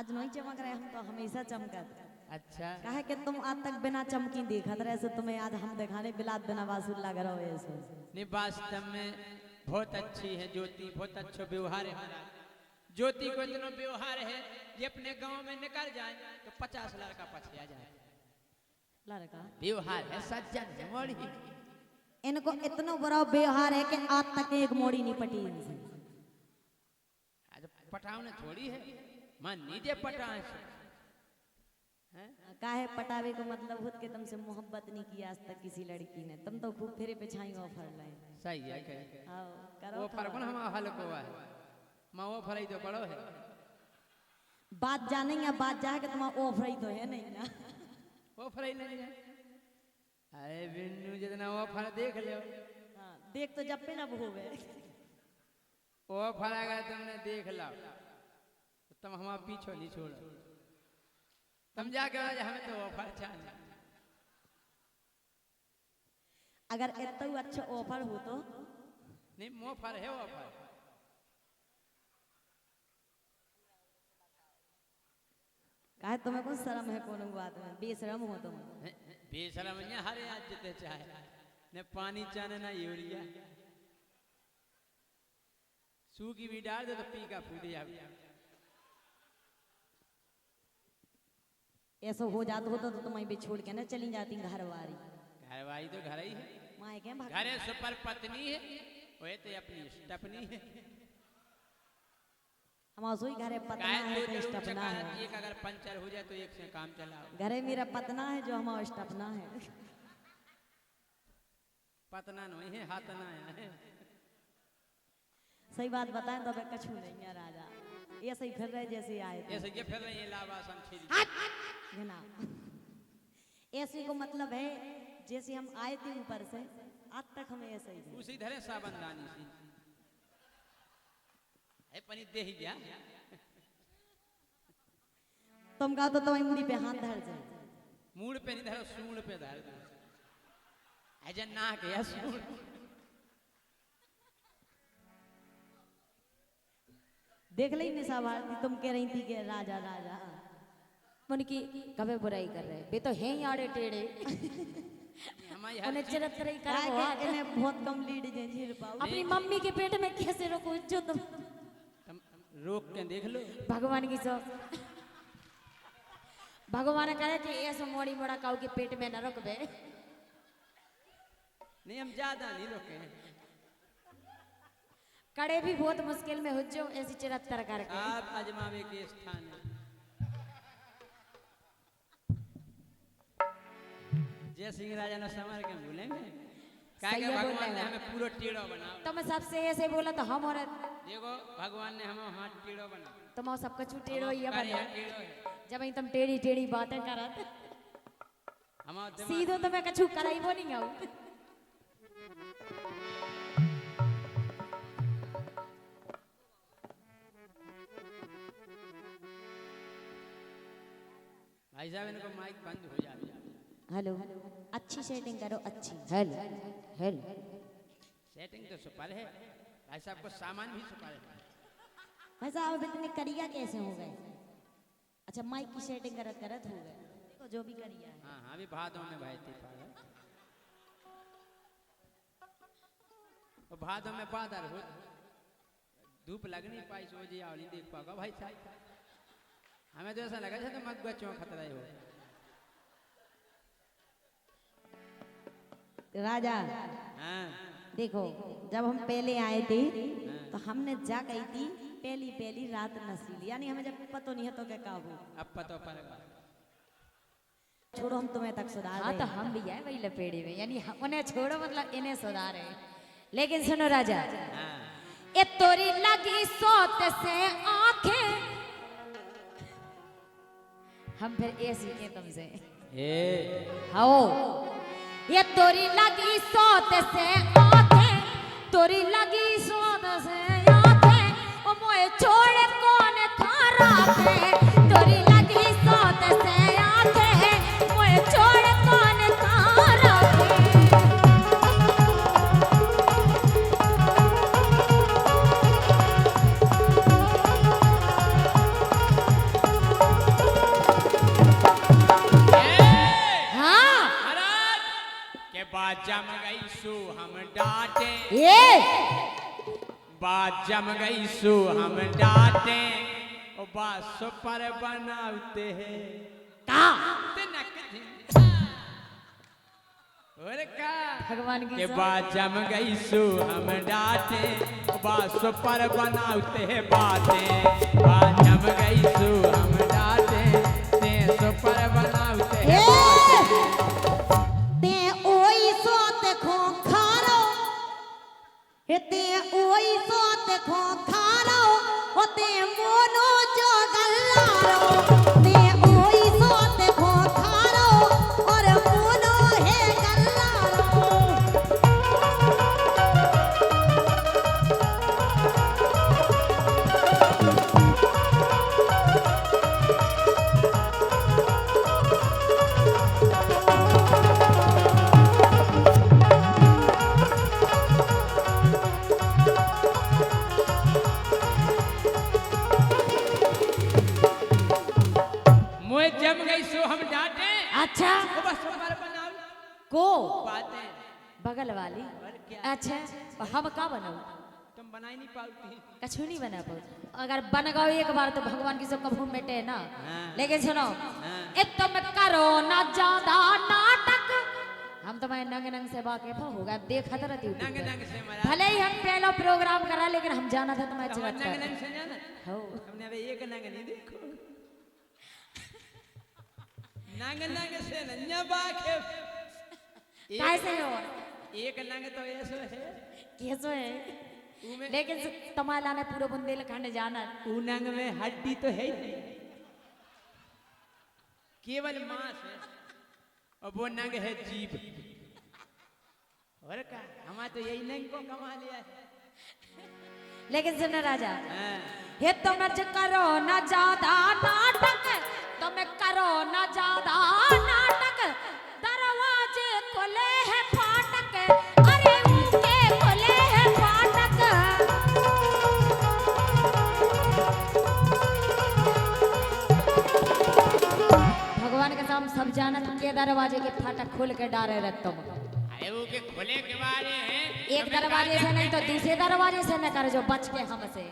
आज नहीं चमक रहे, हम तो हमेशा चमकत। अच्छा कहे कि तुम आज तक बिना चमकी देखत रहे, से तुम्हें आज हम दिखाने बिलात बिना वासुल लग रहा हो ऐसे। नहीं वास्तव में बहुत अच्छी है ज्योति, बहुत अच्छा व्यवहार है हमारा। ज्योति को इतना व्यवहार है ये अपने गांव में निकल जाए तो 50 लड़का पछे आ जाए। लड़का व्यवहार है सज्जन है मोड़ी। इनको इतना बड़ा व्यवहार है कि आज तक एक मोड़ी नहीं पटी इनसे। आज पटावने थोड़ी है, मन नीचे पटाए से काहे पटावे को मतलब खुद के तुमसे मोहब्बत नहीं किया आज तक किसी लड़की ने, तुम तो खूब फेरे पे छाई ऑफर लाए। सही है कहे आओ करो वो पर कौन हम हल को है मां वो फराई तो बड़ो है। बात जानेंगे बात जाए कि तुम ऑफर ही तो है नहीं ना। वो फराई नहीं है। अरे बिन्नू जितना वो फर देख लो। हाँ, देख तो जब पे जब हो गए वो फर अगर तुमने देख लो तो तुम हमारा पीछे नहीं छोड़ो। तुम जाके हमें तो ऑफर चाहिए। अगर इतना अच्छा ऑफर हो तो नहीं मोफर है ऑफर। काहे तुम्हें कुछ शर्म है कोनो बात में, बेशरम हो तुम। बेशरम नहीं हरे आज जिते चाहे न पानी चाने ना यूरिया सूखी भी डाल दे तो पी का फूट जाए। ऐसा हो जाता होता तो तुम्हें भी छोड़ के ना चली जाती घरवारी। घरवारी तो घर ही है, माँ के घरे सुपर पत्नी है वो तो अपनी स्टपनी है। हमारा सोई घरे पतना है तो स्टपना है। एक अगर पंचर हो जाए तो एक से काम चलाओ। घरे मेरा पतना है जो हमारा स्टपना है। पतना नहीं है हाथना है। सही बात बताएं तो मैं कछू नहीं है राजा, ऐसे ही फिर रहे जैसे आए थे। ऐसे ये फिर रहे हैं लावासन ऐसे को मतलब है जैसे हम आए थे ऊपर से आज तक हमें ऐसे ही उसी धरे साबंदानी सी है पनी दे ही गया। तुम कहा तो तुम्हारी मुड़ी पे हाथ धर जाए। मूड पे नहीं धरो सूंड पे धर दो। ऐसे ना गया सूंड। देख ली निशा भारती, तुम कह रही थी कि राजा राजा उनकी कभी बुराई कर रहे वे तो हैं ही आड़े टेढ़े। उन्हें चरित्र कर इन्हें बहुत कम लीड झील पाओ। अपनी मम्मी के पेट में कैसे रोको जो तुम रोक के देख लो। भगवान की सो भगवान कहे कि ऐसा मोड़ी मोड़ा काऊ के पेट में न रखबे। नहीं हम ज्यादा नहीं रोके कड़े भी बहुत मुश्किल में हो जो ऐसी चरित्र करके। आप अजमावे के स्थान है। जय सिंह राजा ने समर के भूलेंगे क्या भगवान ने हमें पूरा टेढ़ो बनाओ। तो मैं सबसे ऐसे बोला तो हम और देखो भगवान ने हमें हाथ टेढ़ो बनाओ। तुम सब कुछ टेढ़ो ही बना है। जब तुम टेढ़ी टेढ़ी बातें करत हमारा सीधो तो मैं कछु कराई वो नहीं आऊ। भाई साहब इनको माइक बंद हो जाए। हेलो अच्छी सेटिंग करो अच्छी। हेलो हेलो सेटिंग तो सुपर है भाई साहब को सामान भी सुपर है। भाई साहब इतने करिया कैसे हो गए? अच्छा माइक की सेटिंग करत करत हो गए। देखो जो भी करिया है। हाँ हाँ अभी भादों में भाई थी पागल। तो भादों में बादल हो धूप लग नहीं पाई सो जी आओ नहीं देख पाओगा भाई साहब। हमें तो ऐसा लगा जैसे तो मत बच्चों खतरा हो। राजा हाँ देखो जब हम पहले आए थे तो हमने जा कही थी पहली पहली रात नसीली, यानी हमें जब पता नहीं है तो क्या काबू। अब पता पर छोड़ो हम तुम्हें तक सुधार। हाँ तो हम भी आए वही लपेड़े में, यानी उन्हें छोड़ो मतलब इन्हें सुधारे। लेकिन सुनो राजा ये तोरी लगी सोत से आंखें हम फिर ऐसी के तुमसे आओ ये तोरी लगी सोत से आंखें तोरी लगी सोत से आंखें ओ मोए छोड़ कौन थारा के तोरी लगी सोत से आंखें मोए छोड़ कौन थारा के। जम गई सो हम डांटे, ये बात जम गई सो हम डांटे, और बात सो पर बनाते हैं का और का भगवान की के सो बात जम गई सो हम डांटे, बात सो पर बनाते हैं बातें, बात जम गई सो हम डांटे, ते सो पर बनाते हैं ते ओई सोत खो खारो ते ओई सोत खो खारो होते मोनो जो गल्लारो ते ओई सोत खो खारो और मोनो है गल्लारो मुझे जम गई सो हम डांटे, अच्छा वो बस पर बनाओ को बातें, बगल वाली और क्या अच्छा और हम का बनाऊ तुम बना ही नहीं पाती। कछु नहीं बना पाऊ अगर बन गओ एक बार तो भगवान की सब कभू मिटे ना हाँ। लेकिन सुनो हाँ। ए तुम करो ना ज्यादा नाटक हम तुम्हारे नंग नंग से वाकिफ हो गए देखत रहती हूँ नंग नंग से मरा भले ही हम पहला प्रोग्राम करा लेकिन हम जाना था तुम्हारे तो हम चरत नंग नंग से जाना हो हमने अबे एक नंग नहीं देखो नंग नंग से न बाके कैसे हो एक नंग तो ऐसे है कैसे है उमे लेकिन तुम्हारा ने पूरा बुंदेलखंड जाना ऊ नंग में हड्डी तो है ही नहीं, केवल मांस है और वो नंग है जीभ। और का हमारा तो यही नंग को कमा लिया है। लेकिन सुनो राजा हाँ। हे तुम करो ना ज्यादा नाटक तुम करो ना ज्यादा नाटक दरवाजे खुले हैं फाटक अरे उनके खुले हैं फाटक भगवान के सामने सब जानत के दरवाजे के फाटक खोल के डारे रहे तुम अरे वो के खुले के बारे हैं एक दरवाजे से नहीं तो दूसरे दरवाजे से न कर जो बच के हमसे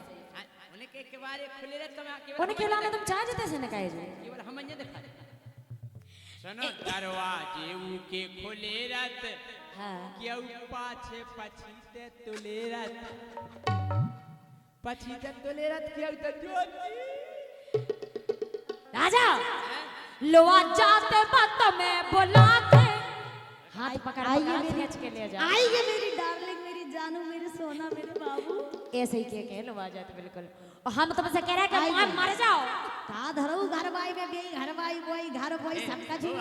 उनके के बारे खुले रहे तुम केवल उन्हें खिलाने तुम चाह जते से न कहे जो केवल हम ये दिखा सुनो दरवाजे के खुले रत हाँ क्यों पाछे पछीते तुले रत पछीते तुले रत क्यों तो ज्योति राजा लोआ जाते बात में बुला के हाथ पकड़ आइए पकड़ मेरी- खींच के ले जा आइए मेरी डार्लिंग मेरी जानू मेरे सोना मेरे बाबू ऐसे ही के लोआ जाते बिल्कुल और हम तुमसे कह रहे हैं कि आइए। मार मर जाओ का धरऊ घर बाई में गई घर बाई बोई घर बोई सबका जी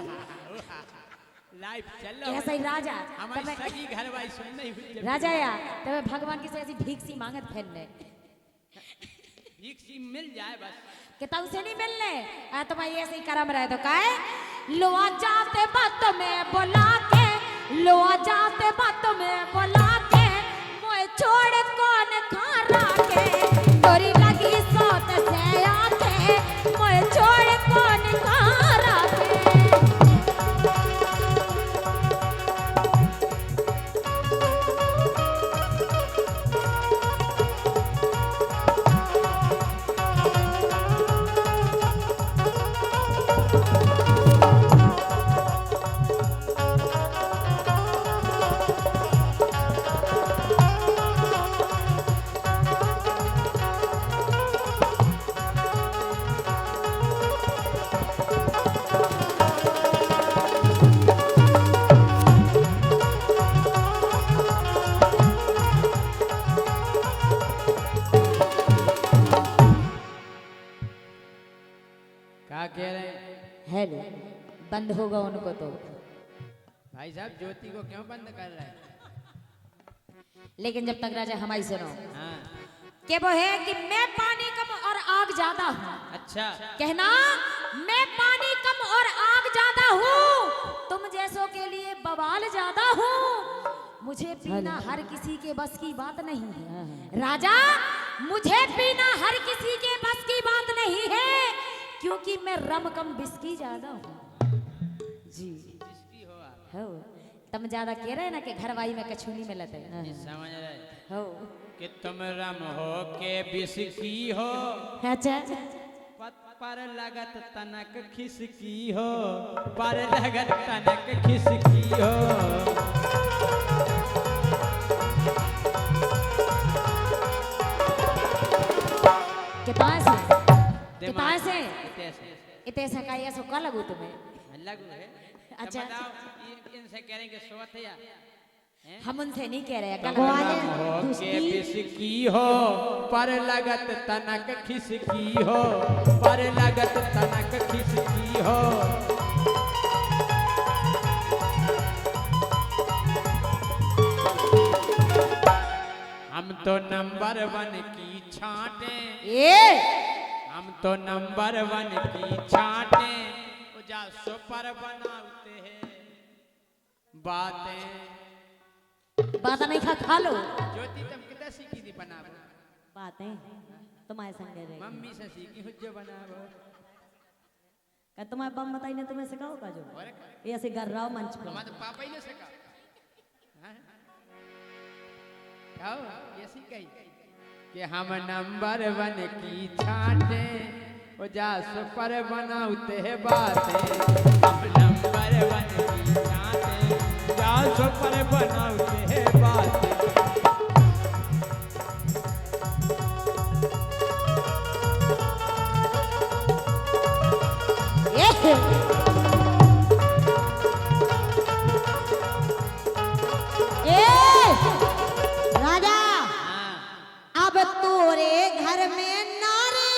लाइव चल रहा ऐसे ही राजा हमारी तुम्हें- सगी घर वाली सुन नहीं हुई राजा या तुम्हें भगवान की से ऐसी भीख सी मांगत फैलने भीख सी मिल जाए बस कि तब से नहीं मिलने तुम्हारी ऐसे ही करम रहे तो काहे लोआ जाते बात में बुला के लोआ जाते बात में बुला के मोए छोड़ कौन खारा के तोरी लगी सोत से आके मोए छोड़ कौन खारा के क्या कह रहे हैं है लो बंद होगा उनको तो भाई साहब ज्योति को क्यों बंद कर रहे हैं लेकिन जब तक राजा हमारी सुनो हाँ कि वो है कि मैं पानी कम और आग ज्यादा हूँ अच्छा कहना मैं पानी कम और आग ज्यादा हूँ तुम जैसों के लिए बवाल ज्यादा हूँ मुझे पीना हर किसी के बस की बात नहीं है राजा मुझे पीना हर किसी के बस की बात नहीं है क्योंकि मैं रम कम बिस्की ज्यादा हूँ जी जिसकी हो आप हो तुम ज्यादा कह रहे ना कि घरवाई में कछु नहीं मिलत है। ये समझ रहे हो कि तुम रम हो के बिस्की हो, अच्छा पर लगत तनक खिसकी हो, पर लगत तनक खिसकी हो। कितना से कितना से इतने से इतने से का ये सो का लगू तुम्हें? लगू है। अच्छा, तो बताओ, इनसे करेंगे सोत या हम उनसे नहीं कह रहे हैं, तुम गलत रम बात हो है। के दुष्टी। बिस्की हो, पर लगत तनक खिसकी हो, पर लगत तनक खिसकी हो। हम तो नंबर 1 की छांटे, ये हम तो नंबर 1 की छांटे, जा सुपर बनाते हैं बातें। बात नहीं खा लो। ज्योति तुम कितना सीखी थी बनावो? बातें तुम्हारे संग रहे मम्मी से सीखी हुई जो बनावो। का तुम्हारे बम बताई ने तुम्हें सिखाओ का जो और ये ऐसे कर रहा हो मंच पर। तुम्हारे पापा ही ने सिखा। हाँ? आओ ये सीखी कि हम नंबर 1 की छांटे, ओ जा सुपर बनाते हैं बातें। हम नंबर 1 की छांटे, जा सुपर बनाते हैं बातें। राजा हाँ। अब तोरे घर में नारे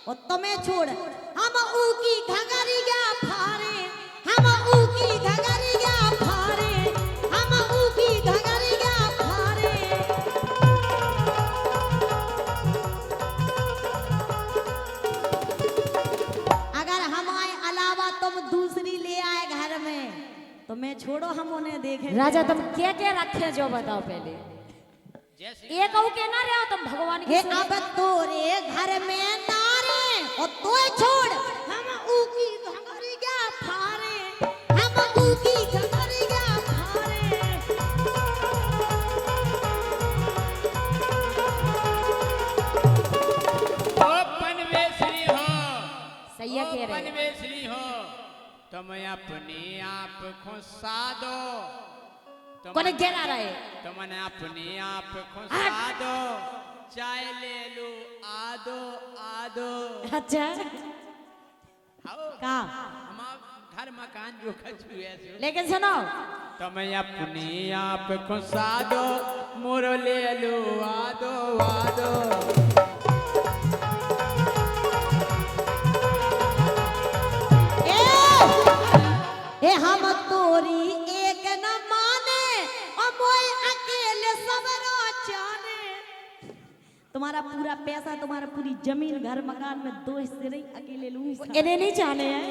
और तुम्हें छोड़ हम ऊकी घगरिया फारे, हम ऊकी घगरिया फारे, हम ऊकी घगरिया फारे। अगर हमारे अलावा तुम दूसरी ले आए घर में तो मैं छोड़ो, हम उन्हें देखें। राजा तुम क्या क्या रखे जो बताओ पहले। जैसे एक कहू के ना रहे हो तुम भगवान की हे सेवा- अब तोरे घर में नारे और तोय छोड़ हम ऊकी घंगरिया फारे, हम ऊकी घंगरिया फारे। ओ पनवेश्वरी हो, सैया ओ कह रहे हैं। पनवेश्वरी हो, तुम अपने आप को साधो। कोने गिरा रहे तुमने अपने आप को साधो, चाय ले लो आदो आदो। अच्छा आओ का हम घर मकान जो खचू है सो। लेकिन सुनो तुम अपने आप को साधो, मोर ले लो आदो आदो। ए हम तोरी एक न माने और मोय अकेले सब जाने। तुम्हारा पूरा पैसा, तुम्हारा पूरी जमीन घर मकान में दो हिस्से नहीं, अकेले लूं। इन्हें नहीं जाने हैं,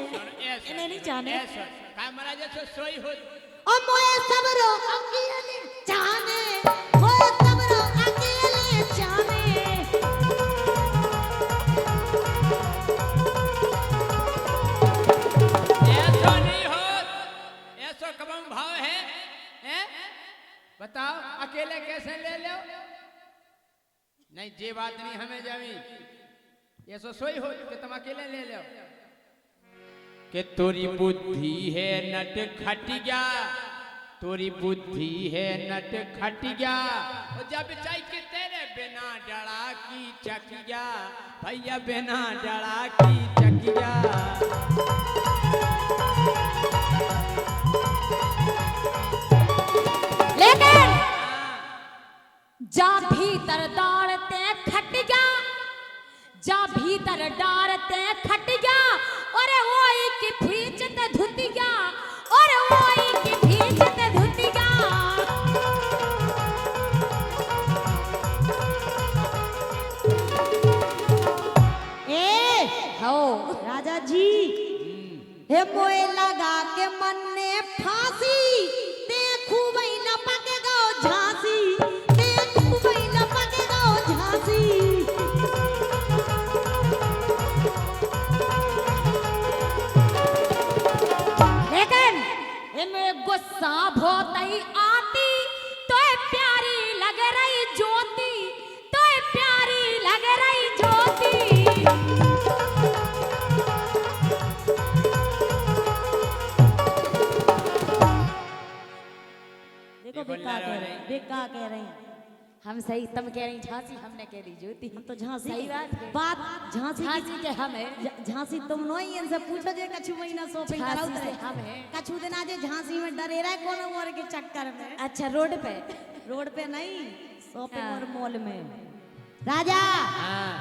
इन्हें नहीं जाने। काय महाराज ऐसे सोई हो। और मोए सबरो अकेले जाने, मोए सबरो अकेले जाने। ऐसा नहीं हो, ऐसा कबम भाव है, हैं? बताओ अकेले कैसे ले लो? नहीं ये बात नहीं हमें जमी। ये सो सोई हो कि तुम अकेले ले लो। कि तोरी बुद्धि है नट खटिया, तोरी बुद्धि है नट खटिया। और जब चाहे कि तेरे बिना डरा की चकिया, भैया बिना डरा की चकिया। लेकिन जा भीतर दौड़ते खट जा, जा भीतर डारते खट जा, और वही की भींचते धुतिया, और वही की भींचते धुतिया। ए हो राजा जी, हे मोए लगा के मन ने फांसी, देखू वही न पकेगा झांसी, देखू वही न पकेगा झांसी। लेकिन इनमें गुस्सा बहुत गई आती तो प्यारी लग रही ज्योति, तो प्यारी लग रही ज्योति। देखो बेकार कह रहे हैं, बेकार कह रहे हैं। हम सही, तुम कह रही झांसी, हमने कह दी ज्योति। हम तो झांसी सही बात है। बात झांसी झांसी के हम है। झांसी तुम नहीं, इनसे पूछो जे कछु महीना शॉपिंग कराओ झांसी से हम है। कछु दिन आज झांसी में डरे रहे कौन और के चक्कर में। अच्छा रोड पे, रोड पे नहीं, शॉपिंग और मॉल में। राजा हाँ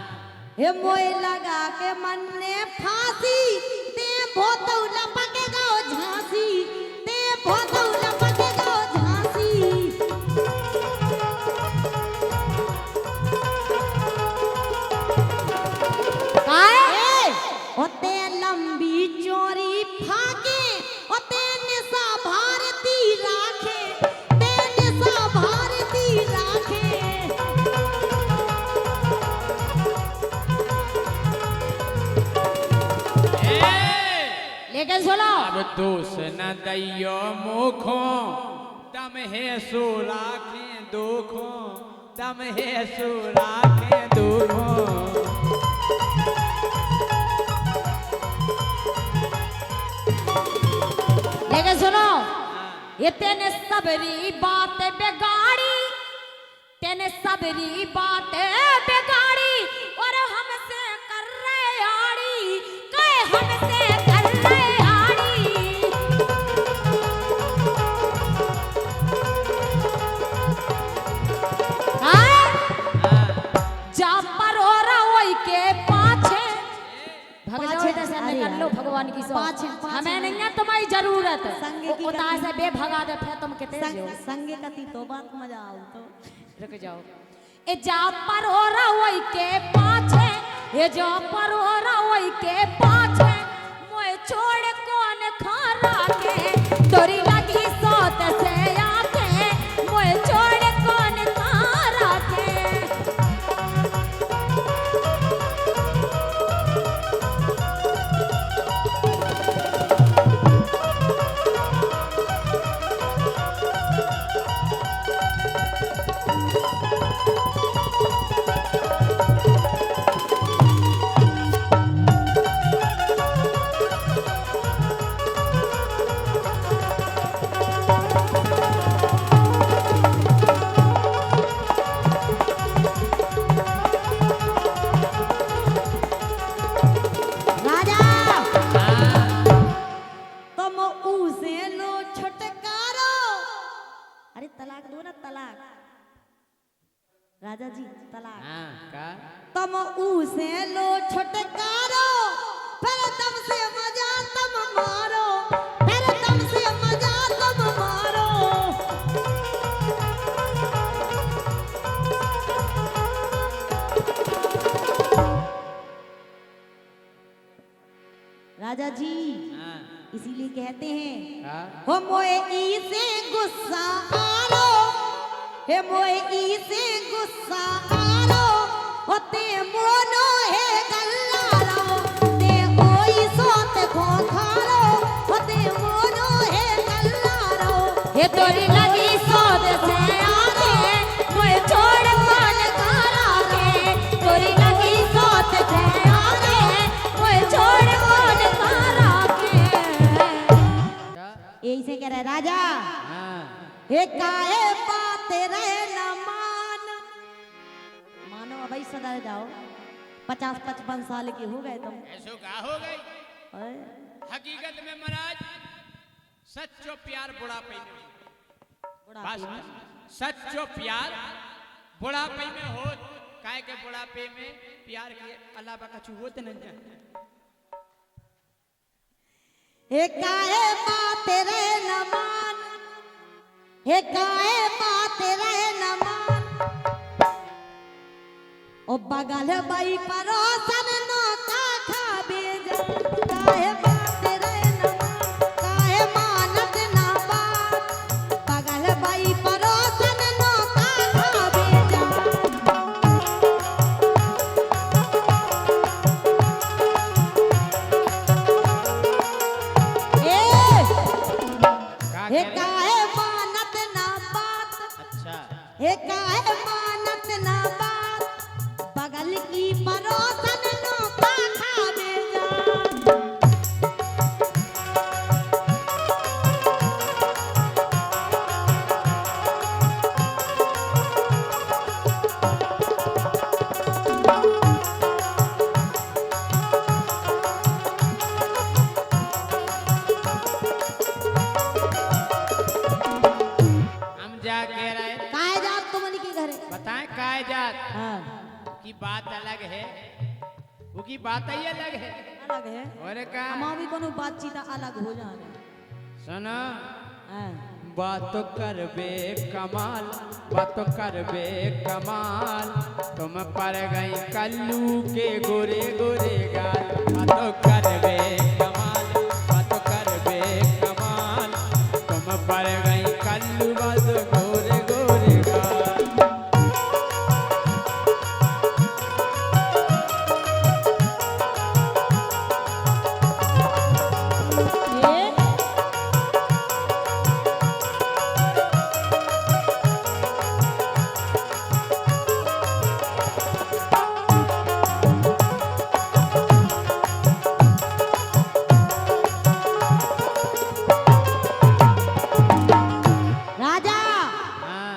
हे मोय लगा के मन ने फांसी, ते भोतौ लपकेगा ओ झांसी, ते भोतौ लपकेगा ओ झांसी। काय ओते लंबी चोरी फाके, ओते निशा भारती राखे, ते निशा भारती राखे। लेकिन सुनो, अब दोष न दैयो मुखो, तम है सुराखे दुखो, तम है सुराखे दुखो। लेकिन सुनो, ये तेने सबरी बात बिगाड़ी, तेने सबरी बात बिगाड़ी, और हमसे कर रहे आड़ी, कहे हमसे कर रहे आड़ी। जा पर हो रहा के पाछे भग जाओ, पाछे, इधर से अरे निकल लो यार। भगवान की सौ। पाछे, पाछे। हमें नहीं है तुम्हारी जरूरत। संग की उतार से कथी? बेभगा दे फिर तुम कितने जो। संगे कती तो बात मजा आओ तो। रुक जाओ। ए जा पर हो रहा के पाछे, ए जा पर हो रहा के पाछे, मोए छोड़ कौन खारा के, तोरी लगी सोत से आके, मोए छोड़ कौन खारा के। राजा तुम उसे लो छुटकारो। अरे तलाक दो ना, तलाक। राजा जी तलाक। हाँ का तुम उसे लो छुटकारो, फिर तुमसे मजा तुम मारो, फिर तुमसे मजा तुम मारो। राजा जी हाँ इसीलिए कहते हैं का हो मोए ई से गुस्सा आलो, हे मोए ई से गुस्सा आलो, होते मोनो है गल्लारो, ते ओई सोत खो खारो, होते मोनो है गल्लारो। ये तोरी लगी सोत से आके, मोए छोड़ कौन खारा के, तोरी लगी सोत से आके, मोए छोड़ कौन खारा के। यही से कह रहे राजा हाँ हे काहे बात रहे न मान। मानो अब सदा जाओ, 50-55 साल के हो गए तुम। ऐसो का हो गई। अरे, हकीकत में महाराज सच्चो प्यार बुढ़ापे में, बुढ़ापे बस में। सच्चो प्यार बुढ़ापे में हो। काहे के बुढ़ापे में प्यार के अलावा कछु होते नहीं है। हे काहे बात रहे न मान, हे काहे बात रहे न मान। ओ बगल बाई परोसन नो का खाबे जा, काहे बात रहे न मान, काहे मानत ना बात। बगल बाई परोसन नो का खाबे जा। का हे करें? काहे मानत उनकी बात ही अलग है। अलग है और का हमारा भी कोनो बातचीत अलग हो जाने। सुनो हाँ। बात करबे कमाल, बात करबे कमाल, तुम पर गई कल्लू के गोरे गोरे गाल। बात करबे कमाल, बात करबे कमाल, तुम पर गई कल्लू बस गोरे गोरे गाल। ये राजा हाँ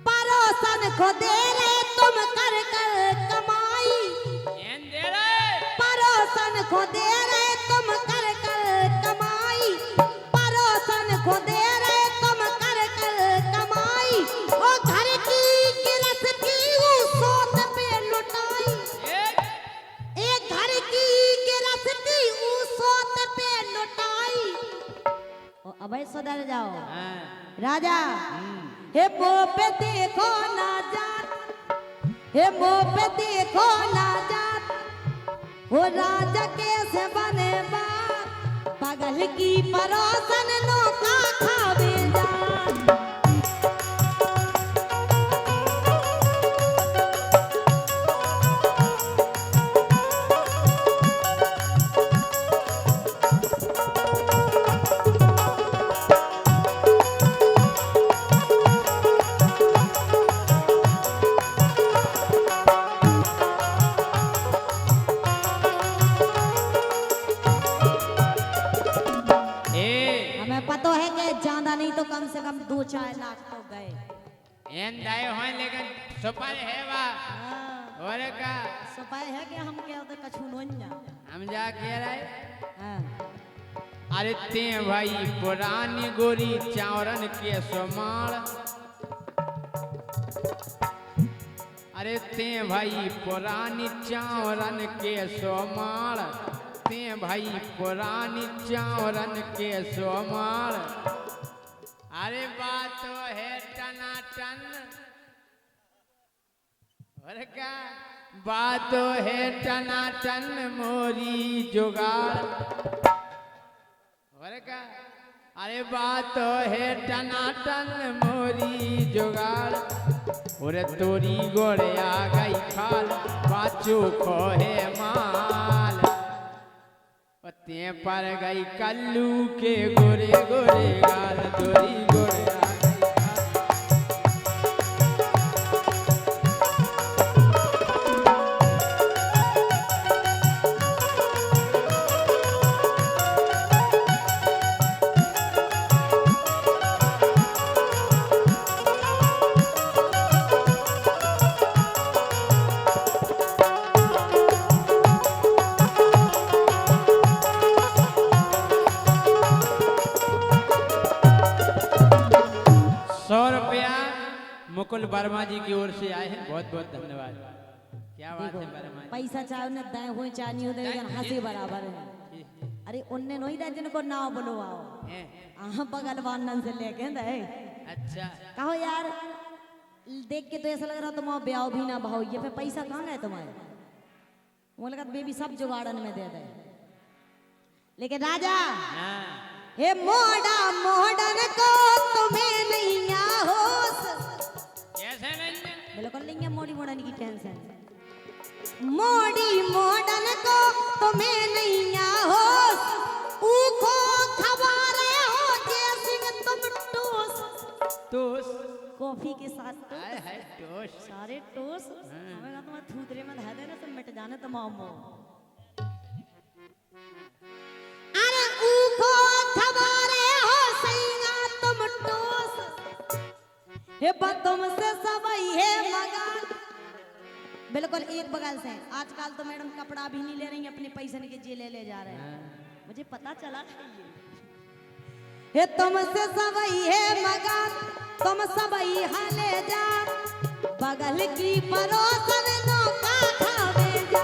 परोसन को दे ले तुम कर कर कमाई। एन दे रे परोसन को दे रहे तुम कर कर कमाई। परोसन को दे रहे तुम कर कर कमाई। ओ घर की गिरस्ती सोत पे लुटाई। एक घर की गिरस्ती सोत पे लुटाई। ओ अबे सुधर जाओ हाँ राजा। हे मुँह पे देखो ना जात, हे मुँह पे देखो ना जात, वो राजा कैसे बने बात, बगल की परोसन नौका खावे जात। ए हमें पता है कि ज्यादा नहीं तो कम से कम 2-4 लाख तो गए। एन दाए होए लेकिन सुपर है वा। हाँ, और का सुपाय है कि हम क्या होते कछु नोन्या। हम जा के रहे। हाँ, अरे ते भाई पुरानी गोरी चावरन के सोमाल। अरे ते भाई पुरानी चावरन के सोमाल, ते भाई पुरानी चावरन के सोमाल। अरे बात तो है टनाटन। और क्या बात तो है टनाटन मोरी जुगाड़। और क्या अरे बात तो है टनाटन मोरी जुगाड़। और तोरी गोरे आ गई खाल, बाचू खोहे माल। पत्ते पर गई कल्लू के गोरे गोरे गाल, तोरी गोरे आ गई खाल। मुकुल वर्मा जी की ओर से आए हैं, बहुत बहुत धन्यवाद। क्या बात है वर्मा जी। पैसा चाहे उन्हें दाएं हो चाहे नहीं हो लेकिन हंसी बराबर है। अरे उनने नहीं दे जिनको नाव बुलवाओ, हाँ बगल वानन से लेके दे। अच्छा कहो यार देख के तो ऐसा लग रहा तुम ब्याह भी ना भाव, ये फिर पैसा कहाँ गए तुम्हारे? वो लगा बेबी सब जुगाड़न में दे दे। लेकिन राजा हे मोड़ा मोड़न को तुम्हें नहीं होश, कैसे नहीं? बिल्कुल नहीं है मोड़ी मोड़न की टेंशन। मोड़ी मोड़न को तुम्हें नहीं होश, ऊखो खबारे हो जैसे तुम टोस। टोस कॉफी के साथ आए है टोस। सारे टोस हमें कहा तुम्हारे थूतरे में धर देना तो मिट जाने तमाम। अरे ऊखो खबारे हो सैया तुम टोस, हे तुम से सबई है मगन। बिल्कुल एक बगल से आजकल तो मैडम कपड़ा भी नहीं ले रही, अपने पैसे के जेल ले जा रहे हैं, मुझे पता चला। हे तुम से सबई है मगन, तुम सबई हले जा, बगल की परोसन नौका खावे जा।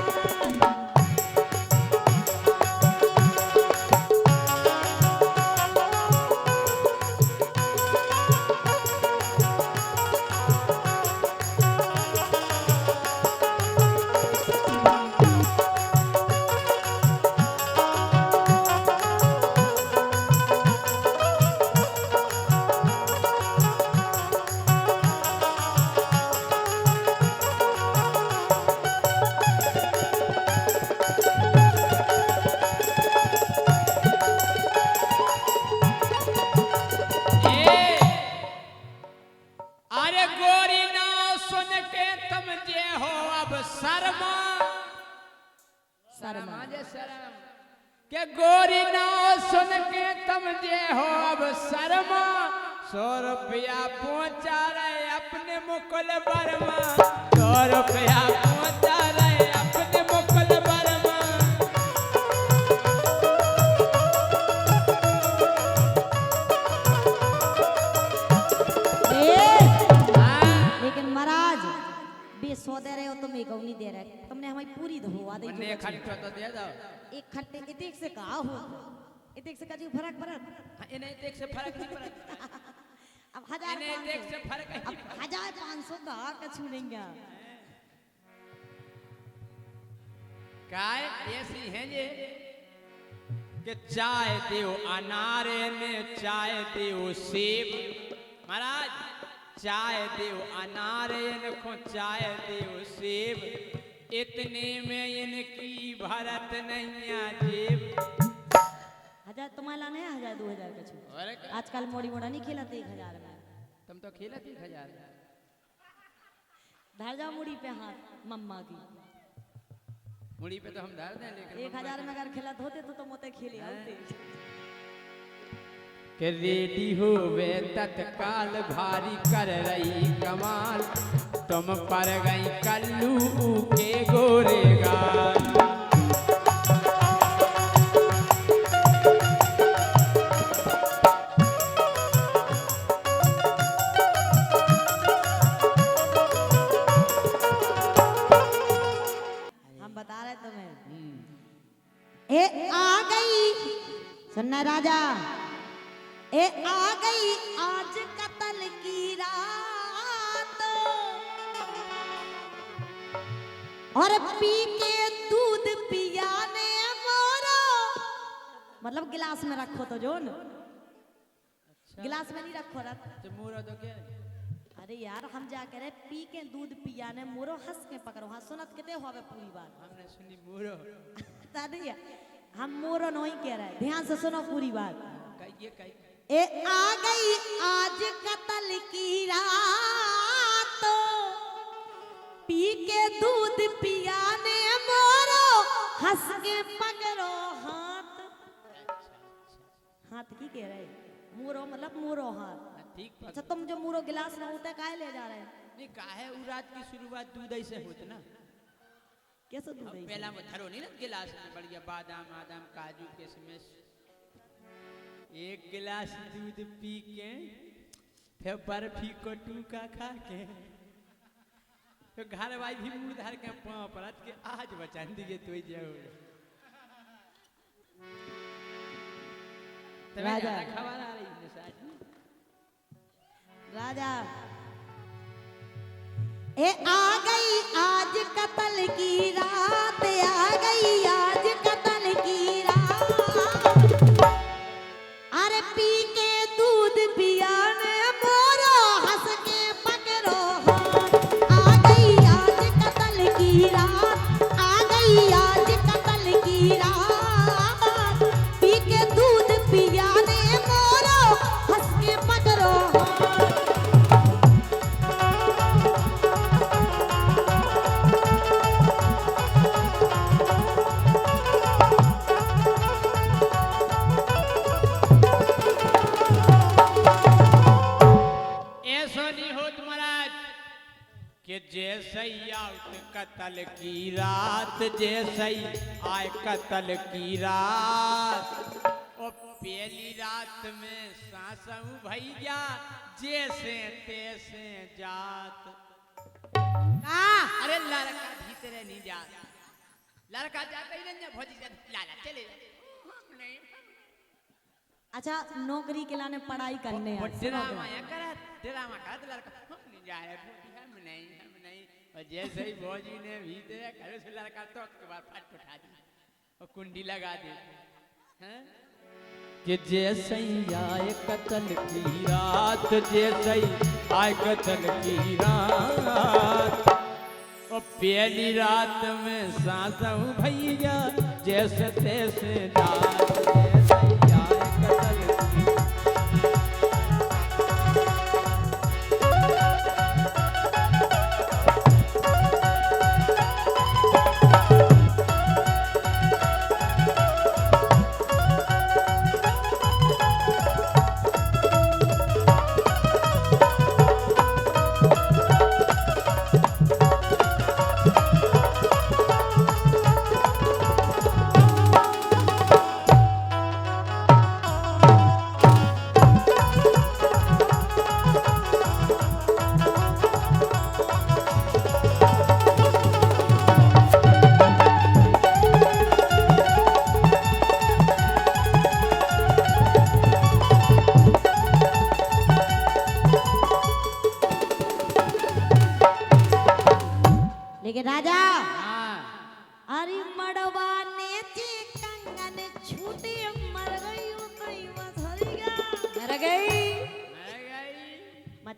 जे शर्म के गोरी नाव सुन के तुम जे हो अब शर्मा 100 रुपया पहुंचा रहे अपने मुकुल वर्मा 100 रुपया पहुंचा रहे अपने मुकुल वर्मा लेकिन महाराज बेसो दे रहे हो तुम एक नहीं दे रहे तुमने हमारी पूरी धोवा दी मन्ने खट्टा तो दे दो एक खट्टे इतेक से कहा हो इतेक से कजी फर्क इन्हें देख से फर्क नहीं पड़ता अब 1000 इन्हें देख से फर्क नहीं अब 1500 का कछु नहीं गया काय ऐसी हैं ये कि चाय दियो अनारे में चाय दियो सेब महाराज चाय दियो अनारे को चाय दियो सेब इतने में इनकी भरत नहीं जेब 1000 तुम्हारा नहीं 1000 2000 कछु आजकल मोड़ी मोड़ा नहीं खिलाते 1000 में तुम तो खेला 1000 धर जाओ मुड़ी पे हाथ मम्मा की मुड़ी पे तो हम धर दें लेकिन 1000 में अगर खिलाते होते तो मोते खेले होते के रेडी होवे तत्काल भारी कर रही कमाल तुम पर गई कल्लू के गोरेगा हम बता रहे तुम्हें ए आ गई सुनना राजा ए आ गई आज कत्ल की रात और पी के दूध पियाने मोरो मतलब गिलास में रखो तो जो न गिलास में नहीं रखो रख तो मोरा तो क्या है अरे यार हम जा करे पी के दूध पियाने मोरो हंस के पकड़ो हाँ सुनत किते होवे पूरी बात हमने सुनी मोरो दादी हम मोरो नहीं कह रहे ध्यान से सुनो पूरी बात कहिए ए आ गई आज कत्ल की रात पी के दूध पियाने मोरो हंस के पकड़ो हाथ हाथ की कह रहे मोरो मतलब मोरो हाथ ठीक अच्छा तुम जो मोरो गिलास में होता काहे ले जा रहे हैं नहीं काहे उ रात की शुरुआत दूध से होत ना कैसे दूध है पहला में धरो नहीं ना गिलास में बढ़िया बादाम आदाम काजू किशमिश एक गिलास दूध पी के फिर बर्फी को टूका खा के तो घर वाई भी मुंह धर के पाँव पड़त के आज बचा दिए तो जाओ राजा। खबर आ रही है साथ राजा ए आ गई आज कत्ल की रात आ गई आज कत्ल की रात अरे पी के दूध पियाने मोरो हंस के पकड़ो हाथ आ गई आज कत्ल की रात आ गई आज कत्ल की रात पी के दूध पियाने मोरो हंस के पकड़ो हाथ कि जैसे ही आउट कत्ल की रात जैसे ही आए कत्ल की रात और पहली रात में सासू भैया जैसे तैसे जात अरे लड़का भीतर नहीं जात लड़का जाता ही नहीं भौजी लाला चले नहीं अच्छा नौकरी के लाने पढ़ाई करने ड्रामा कर लड़का हम नहीं जा रहे हम नहीं और जैसे ही भौजी ने भीतर घर से लड़का तो उसके बाद फट उठा दी और कुंडी लगा दी हैं कि जैसे ही आए कत्ल की रात जैसे ही आए कत्ल की रात और पहली रात में सासू भैया जैसे तैसे जात जैसे ही आए कत्ल की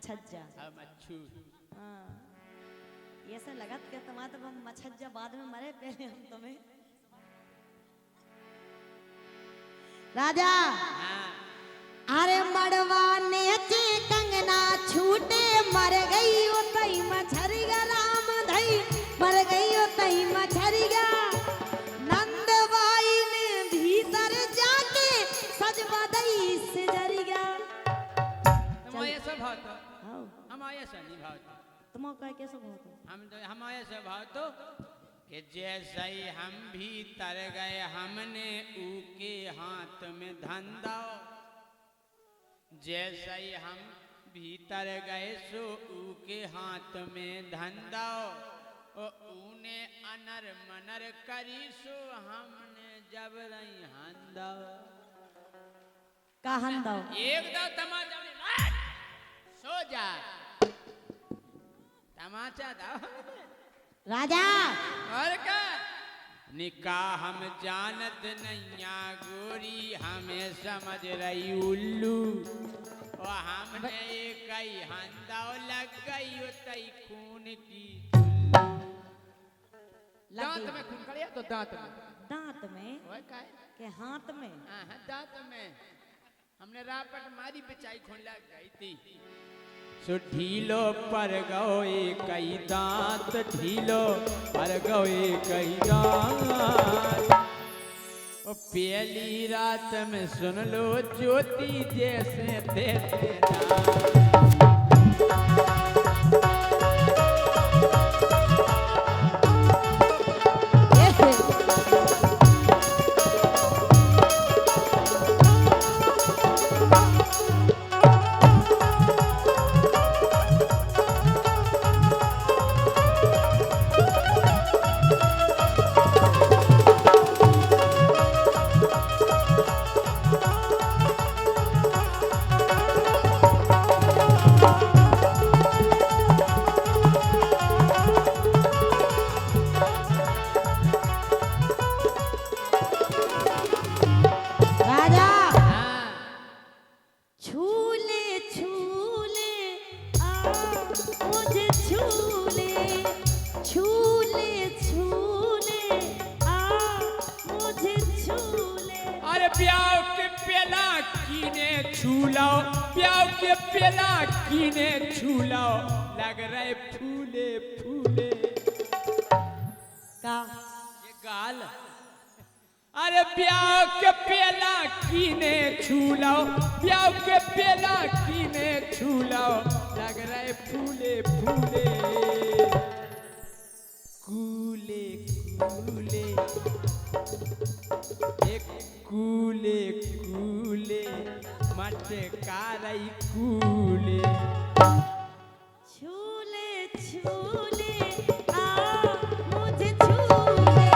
मछज्जा। अब मच्छू हाँ ये से लगत के तुम्हारा तो हम मछज्जा बाद में मरे पहले हम तुम्हें। राजा हाँ अरे मड़वाने के कंगना छूटे मर गई ओ तई मछरिया राम धई मर गई ओ तई मछरिया। नंदबाई ने भीतर जाके सजवा दई से जरिया। तुम ऐसा भाव तो आओ हम ऐसा नहीं भाव तो तुम कह कैसे बहुत हम ऐसा भाव तो कि जैसे ही हम भीतर गए हमने ऊके हाथ में धंधा। जैसे ही हम भीतर गए सो ऊके हाथ में धंधा। ऊने अनर मनर करी सो हमने जब रही हंदा। कहन दो एक दो तमाचा सो जा तमाचा दो राजा। और क्या निकाह हम जानत नैया गोरी हमें समझ रही उल्लू। और हमने एक ही हंदा लग गई तई खून की। दांत में खून करिया तो दांत में ओए काय के हाथ में हाँ दांत में हमने रापट मारी बिचाई खून लग गई थी। सो ढीलो पर गए कई दांत ढीलो पर गए कई दांत। ओ पहली रात में सुन लो ज्योति जैसे देते प्याव के पेला कीने छूलो लग रहे फूले फूले का ये गाल। अरे प्याव के पेला कीने छूलो प्याव के पेला कीने छूलो लग रहे फूले फूले कूले कूले एक कूले कूले मटकारई कूले छूले छूले आ मुझे छूले।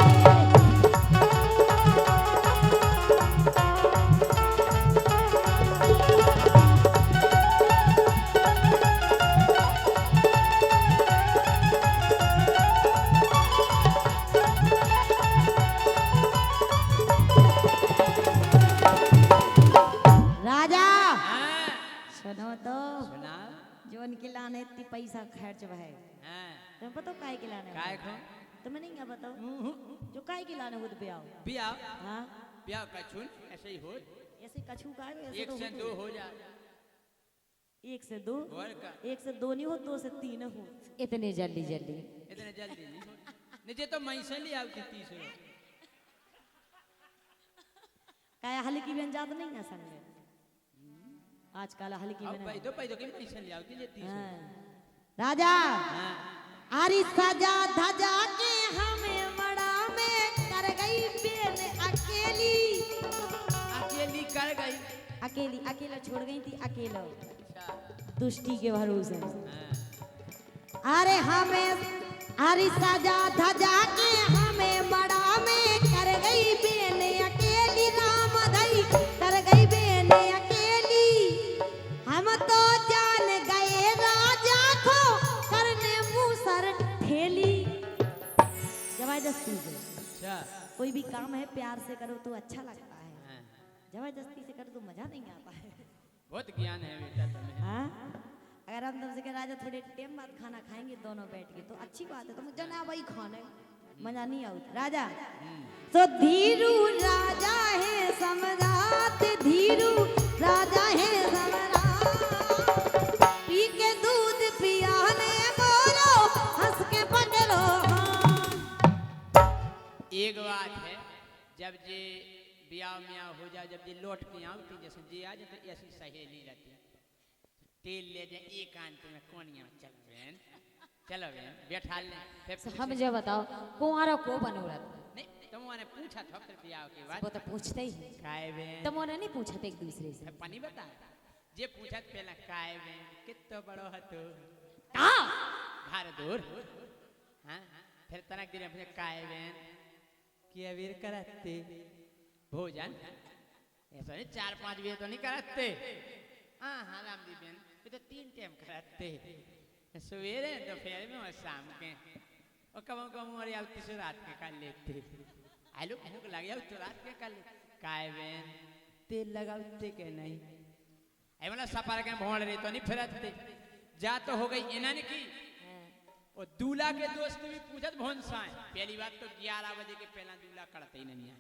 राजा सुनो तो सुना जोन के लाने इतनी पैसा खर्च है तुम्हें पता काय के लाने काय खो तुम्हें नहीं क्या बताओ जो काय के लाने खुद पे आओ बिया हाँ बिया का चुन ऐसे ही हो ऐसे कछू का ऐसे एक तो से होते दो हैं। हो जा एक से दो और का एक से दो नहीं हो दो से तीन हो। इतने जल्दी जल्दी इतने जल्दी नहीं हो निजे तो मैं से ले आती 30 काय हल्की बहन जात नहीं है संग में आजकल हल्की अब बहन पैदो के मैं से ले आती ले 30 राजा हां आरी सजा धजा के हमें मड़ा में कर गई बेन अकेली अकेली कर गई अकेली अकेला छोड़ गई थी अकेला अच्छा दुष्टी के भरोसे। हां अरे हमें आरी सजा धजा के हमें मड़ा में कर गई बेन अकेली राम धई कर गई बेन अकेली। हम तो जान गए राजा को करने मुंह सर ठेली। जबरदस्ती से अच्छा कोई भी काम है प्यार से करो तो अच्छा लगता है हां जबरदस्ती से करो तो मजा नहीं आता है। बहुत ज्ञान है बेटा तुम्हें हाँ अगर हम तुमसे कह राजा थोड़े टाइम बाद खाना खाएंगे दोनों बैठ के तो अच्छी बात है, तुम जना भाई खाने मजा नहीं आता राजा। तो धीरू राजा है सम्राट, धीरू राजा है सम्राट, पी के दूध पियाने बोलो हंस के पकड़ो हाथ। एक बात है, जब जे ब्याह म्याह हो जाए, जब जे लौट के आती जैसे जे आ जाए तो ऐसी सहेली रहती, तेल ले जाए एकांत में कोनिया में चल बहन, चलो बहन बैठा ले। हम जो बताओ कुंवारा को बनूरत नहीं तुमने पूछा था फिर ब्याह के बाद, वो तो पूछते ही है। काय बहन तुमने नहीं पूछा था एक दूसरे से? पानी बता, जे पूछा पहला काय बहन कितना बड़ो हतो का घर दूर, हां फिर तनक दिन अपने काय बहन कि अवीर करते भोजन, ऐसा नहीं 4-5 बेर तो नहीं करते। हाँ हाँ राम दी बहन ये तो 3 टाइम करते, सवेरे दोपहर में और शाम के, और कब और आवती से रात के कर लेते। आलू आलू को लग जाओ तो रात के कर ले। काय बहन तेल लगाते के नहीं, ऐ वाला सफर के भोंड रही तो नहीं फिरते, जा तो हो गई इन्होंने की। और दूल्हा के दोस्त भी पूछत भोंसाए, पहली बात तो 11 बजे के पहला दूल्हा करते ही नहीं है,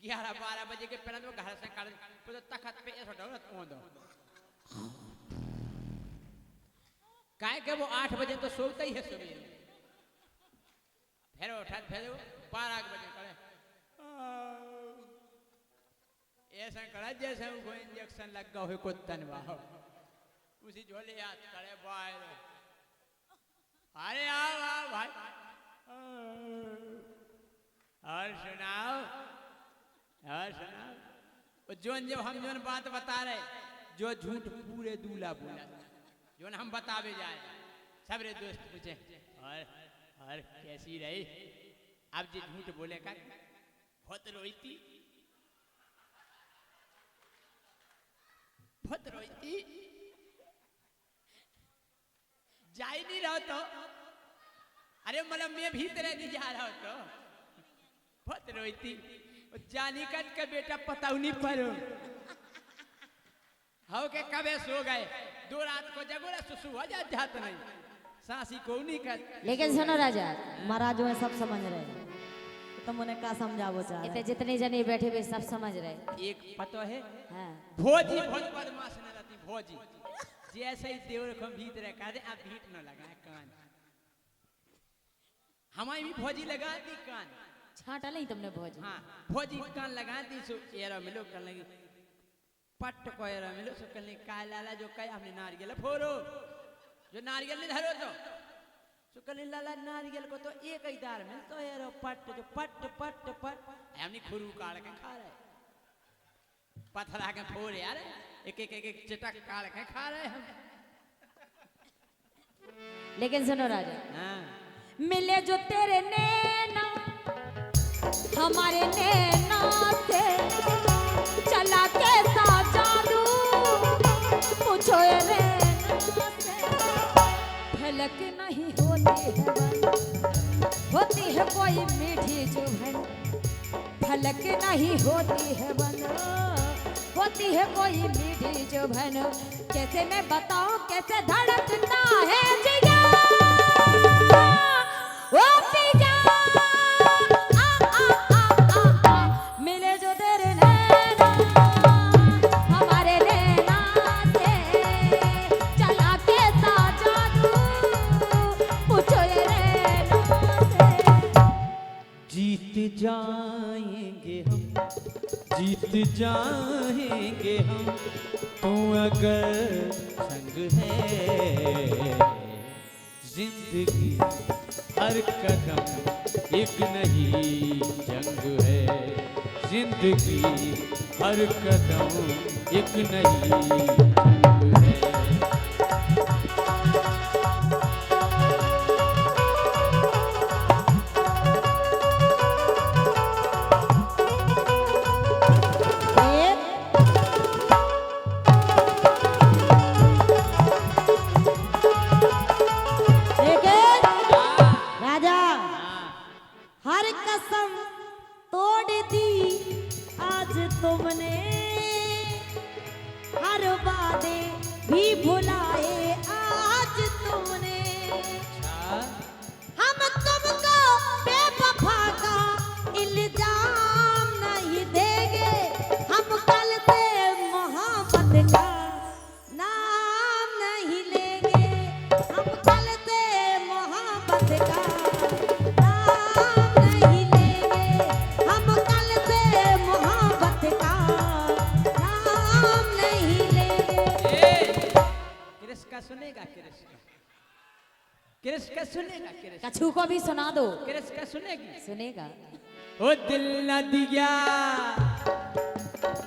11-12 बजे के पहला तो घर से कर तो तखत पे ऐसा डरत ओंदो काय के वो 8 बजे तो सोता ही है सवेरे, फिर उठा फिर 12 बजे करे ऐसा करा जैसे वो इंजेक्शन लग गया हो कुत्तन वाह, उसी झोले याद करे बाय। अरे आओ भाई और सुनाओ जोन जब हम जोन बात बता रहे, जो झूठ पूरे दूल्हा बोला, जोन हम बतावे जाए सबरे दोस्त पूछे और कैसी रही, अब जी झूठ बोले का बहुत रोई थी जा ही नहीं रहा तो, अरे मतलब मैं भीतर नहीं जा रहा तो बहुत रोई थी, जानी कट के बेटा पता नहीं पड़ो हो के कबे सो गए, 2 रात को जगोला सुसु हो जात नहीं सासी को नहीं कर। लेकिन सुनो राजा महाराज में सब समझ रहे, तुम उन्हें क्या समझावो चाह इतने जितने जने बैठे हुए सब समझ रहे। एक पता है हाँ। भोजी बहुत बदमाश न रहती, भोजी जैसे ही देवर को भीतर कर दे, अब भीट न लगाए कान, हमारी भी भोजी लगा दी कान, छाटा नहीं तुमने भोज? हाँ भोजी कान लगा दी, सो एरा मिलो कर लगी पट को एरा मिलो सो कर काय लाला जो कहे हमने नारियल फोड़ो, जो नारियल नहीं धरो तो सो कर लाला नारियल को तो एक ही दार में तो एरो पट जो पट पट पट हमने खुरू काट के खा रहे, पत्थर आके फोड़ यार एक चटक काट के खा रहे हम। लेकिन सुनो राजा, हाँ मिले जो तेरे नैना हमारे नैना से, चला कैसा जादू पूछो रे से, झलक नहीं होती है बन, होती है कोई मीठी चुभन, झलक नहीं होती है बन, होती है कोई मीठी चुभन, कैसे मैं बताऊं कैसे धड़कता है जिया ओ पिया, मिले जो तेरे नैना हमारे नैना से, चला कैसा जादू पूछो ये नैना से। जीत जाएंगे हम, जीत जाएंगे हम, तू अगर संग है, जिंदगी हर कदम एक नई जंग है, जिंदगी हर कदम एक नई जंग है। हर कसम तोड़ दी आज तुमने, हर वादे भी भुलाए आज तुमने। अच्छा, हम तुमको बेवफा का इल्जाम नहीं देंगे, हम कल से मोहब्बत का नाम नहीं लेंगे, हम कल से मोहब्बत का नाम नहीं लेंगे, हम कल से मोहब्बत का नाम नहीं लेंगे। कृष्ण का सुनेगा, कृष्ण का सुनेगा, कृष्ण कछू को भी सुना दो। कृष्ण का सुनेगी। सुनेगा। ओ दिल न दिया,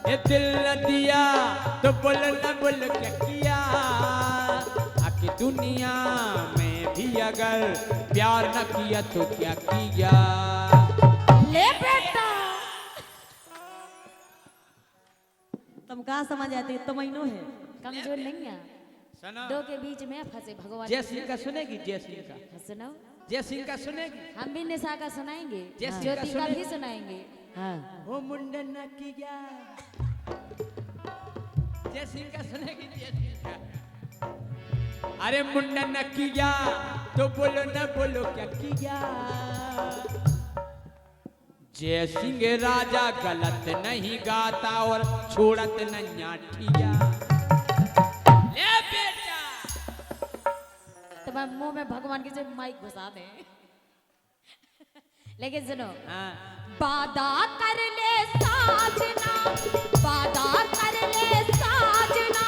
ये दिल न दिया तो बोल न बोल क्या किया, आखिर दुनिया में भी अगर प्यार न किया तो क्या किया। ले बेटा। तुम कहाँ समझ आते, तो महीनों है। कमजोर नहीं है, सुनो, दो के बीच में फंसे भगवान। जय सिंह का सुनेगी, जय सिंह का, सुनो, जय सिंह का सुनेगी। हम भी निशा का सुनाएंगे, जैसी ज्योति का का सुने। भी सुनाएंगे। हाँ, वो मुंडन न किया, जय सिंह का सुनेगी, जय सिंह का। अरे मुंडन न किया तो बोलो न बोलो क्या किया। जय सिंह राजा गलत नहीं गाता और छोड़त न न्याठिया। ले बेटा। तुम्हारे मुंह में भगवान की जब माइक घुसा दे। लेकिन सुनो, हाँ, वादा कर ले साजना, वादा कर ले साजना,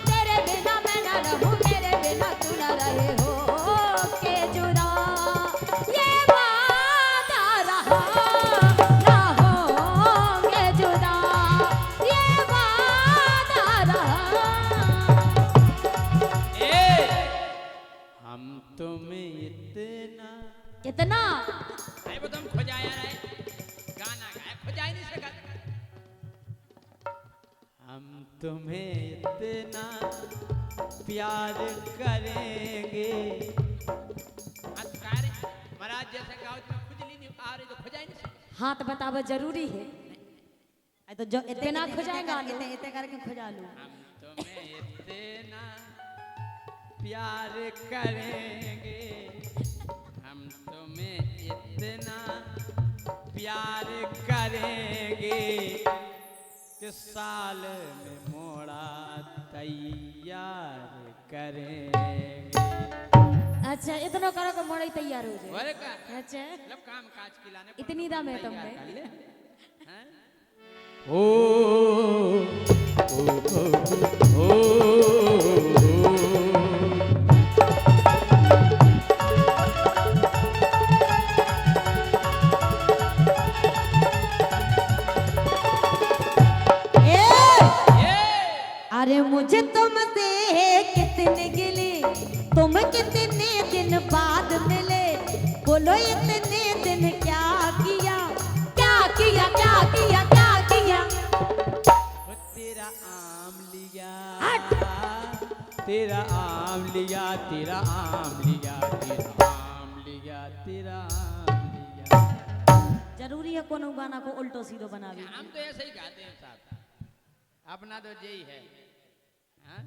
तेरे बिना मैं न रहूं, मेरे बिना तू न रहे हो के जुदा। ये वादा रहा ना होंगे जुदा, ये वादा रहा। ए, हम तुम्हें इतना कितना अरे वो तुम खुजाया रहे, गाना गाए, खुजाई नहीं सका। हम तुम्हें इतना प्यार करेंगे। अस्कार महाराज जैसे गाओ तो खुजली नहीं आ रही, तो खुजाई नहीं सका। हाथ बतावा जरूरी है। तो जो इतना खुजाएगा आलू। इतने करके खुजा लूं। हम तुम्हें इतना प्यार करेंगे, हम तुम्हें इतना प्यार करेंगे कि साल में मोड़ा तैयार करेंगे। अच्छा, इतना करो कि मोड़े तैयार हो जाए। बोले का अच्छा, मतलब काम काज खिलाने पर इतनी दम है तैयार तुमने। कर ले। हैं? ओ, ओ, ओ, ओ, अरे मुझे तुमसे कितने गिले, तुम कितने दिन बाद मिले, बोलो इतने दिन क्या किया, क्या किया, क्या किया, क्या किया। ओ तेरा आम लिया, तेरा आम लिया, तेरा आम लिया, तेरा आम लिया, तेरा आम लिया। जरूरी है कोनो गाना को उल्टो सीधो बनावे। हम तो ऐसे ही गाते हैं साहब, अपना तो यही है। हाँ?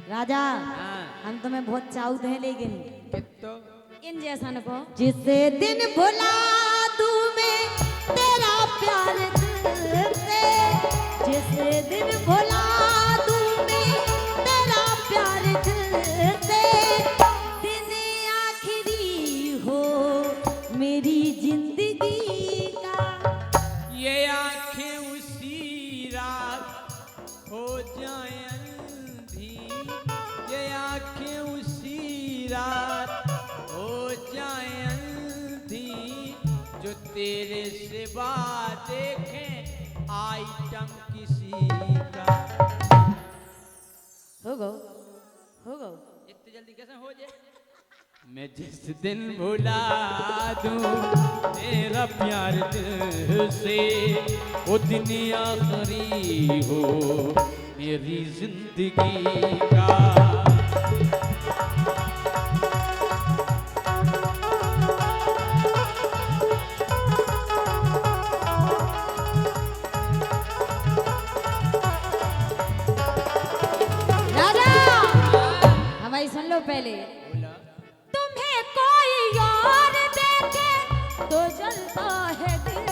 राजा, हाँ। हम तुम्हें बहुत चाहते हैं, लेकिन कितो इन जैसा न को। जिस दिन भुला दूं मैं तेरा प्यार दिल से, जिस दिन भुला दूं मैं तेरा प्यार दिल से, दिन आखिरी हो मेरी जिंदगी का। ये आंखें उसी रात हो जाए अंधी, ये आंखें उसी रात हो जाए अंधी, जो तेरे सिवा देखें आइटम किसी का। हो गो, हो गो। इतनी जल्दी कैसे हो जाए? मैं जिस दिन भुला दूं तेरा प्यार दिल से, वो दिन आखिरी हो मेरी जिंदगी का। राजा, पहले बोलो तुम्हें कोई और देखे तो जलता है दिल,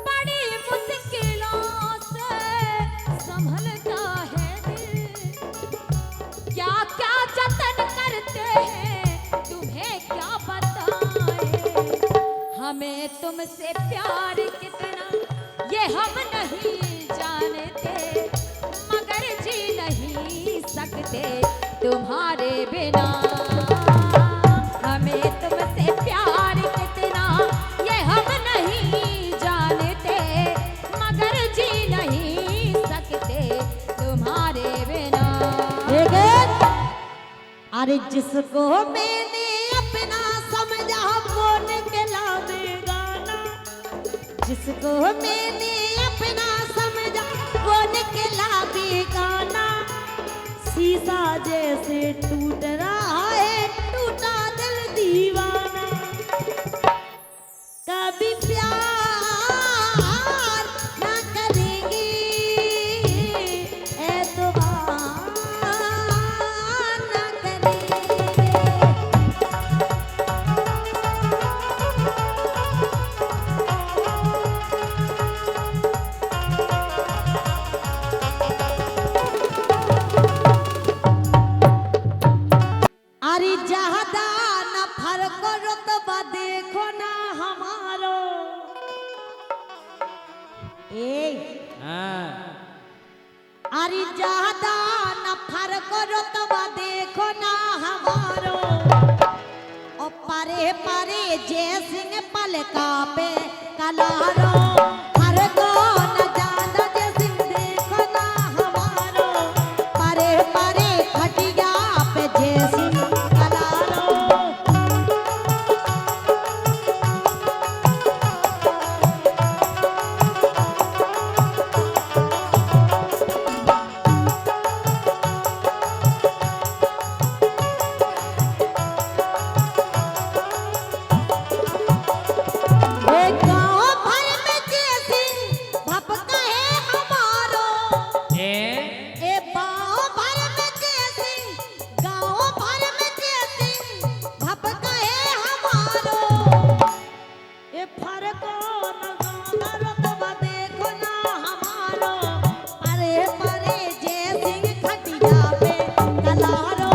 बड़ी मुश्किलों से संभलता है दिल। क्या क्या जतन करते हैं तुम्हें क्या बताएं, हमें तुमसे प्यार कितना ये हम नहीं जानते, मगर जी नहीं सकते तुम्हारे बिना। हमें तुमसे प्यार कितना ये हम नहीं जानते, मगर जी नहीं सकते तुम्हारे बिना। अरे जिसको मैंने अपना समझा वो निकला बेगाना, जिसको मैंने अपना समझा वो निकला बेगाना। शीशा जैसे टूट रहा है टूटा दिल दीवाना, कभी प्यार ना करेंगे एतबार ना करेंगे। अरे ज्यादा न फर्क रुतबा देखो ना हमारो। हाँ अरे ज्यादा न फर्क रुतबा देखो ना हमारो। और परे परे जय सिंह पलका पे कलारो। फर्क न ज्यादा जय सिंह देखो ना हमारो। परे परे खटिया पे जय सिंह कलारो। गाँव भर में जय सिंह भपका है हमारो। ए गाँव भर में जय सिंह, गाँव भर में जय सिंह भपका है हमारो। ए फरको न गाना रुतबा देखो ना हमारो। अरे परे जय सिंह खटिया पे कलारो।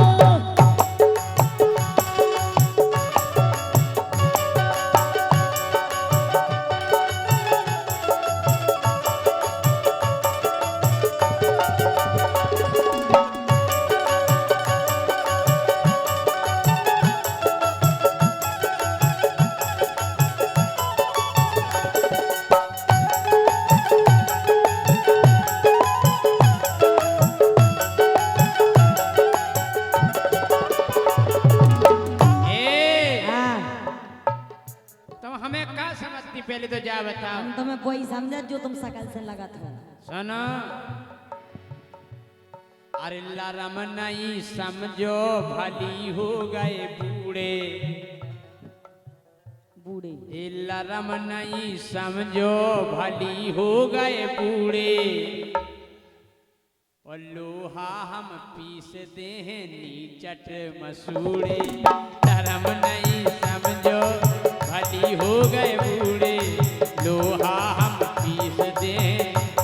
तुम हमें क्या समझती पहले तो जा बताओ। हम तुम्हें वही समझा जो तुम सकल से लगा था। सुनो अरे लरम नहीं समझो भली हो गए बूढ़े। बूढ़े ए लरम नहीं समझो भली हो गए बूढ़े। और लोहा हम पीसते हैं नीचट मसूड़े। लरम नहीं समझो भली हो गए बूढ़े। लोहा हम पीसते हैं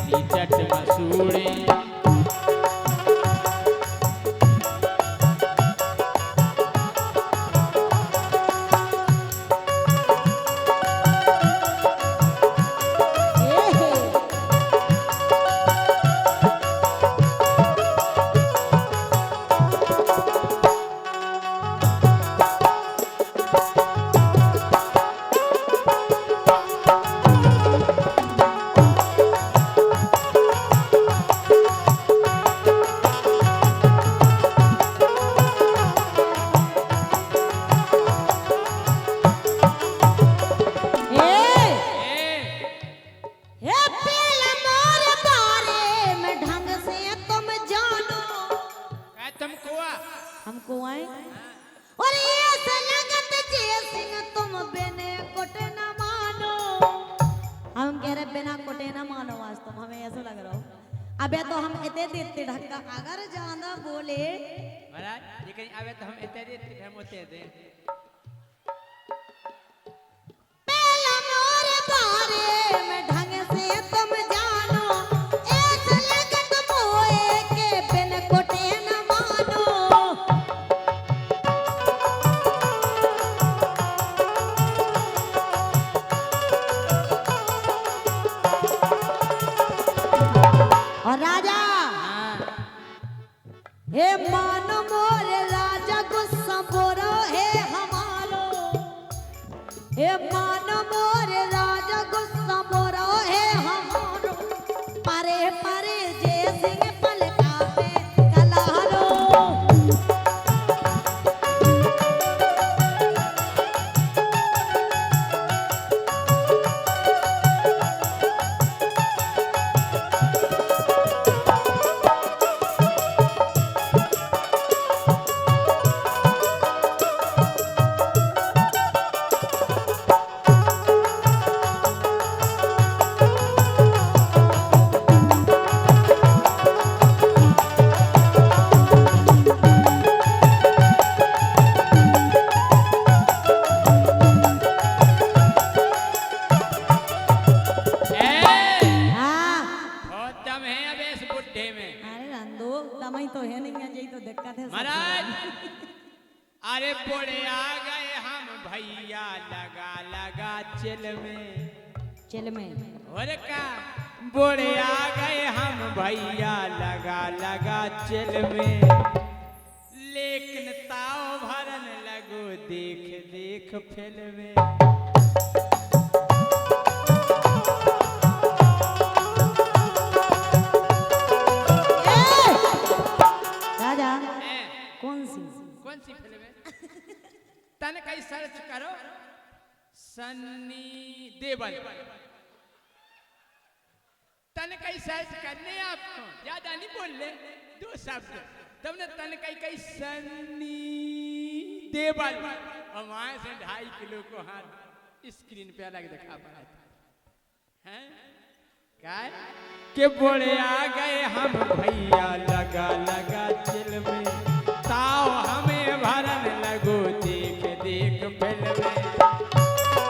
नीचट मसूड़े। हमको आए और ये सलगत जय सिंह तुम बिने कोटे न मानो। हम कह रहे बिना कोटे न मानो आज तुम, हमें ऐसा लग रहा हो। अबे तो हम इतने देते ढक्का अगर ज्यादा बोले महाराज ये कहीं आवे तो हम इतने देते हम होते दे पहला मोरे बारे में ढंग से तुम जानो ऐसा लगत मोए के बिन कोटे न मानो और राजा हे मानो मोरे राजा गुस्सा बोरो हे हमारो हे मानो मोरे राजा गुस्सा बोरो हे हमारो परे परे जय सिंह पलका पे कलारो बहुत दम है अब इस बुड्ढे में अरे रंदो दमाई तो है नहीं है यही तो दिक्कत है महाराज अरे बड़े आ गए हम भैया लगा लगा चिल में चल में और का बड़े आ गए हम भैया लगा लगा चिल में लेकिन ताव भरन लगो देख देख फिल्म में राजा हैं? कौन सी कौन सी फिल्म है तन कहीं सर्च करो सन्नी देवल तन कहीं सर्च करने आपको ज्यादा नहीं बोल ले दो शब्द तुमने तन कहीं सन्नी देवल और वहां से 2.5 किलो को हाथ स्क्रीन पे अलग दिखा पाया था हैं क्या है? कि बड़े आ गए हम भैया लगा लगा चिल में ताव हमें भरन लगो देख देख फिल्म में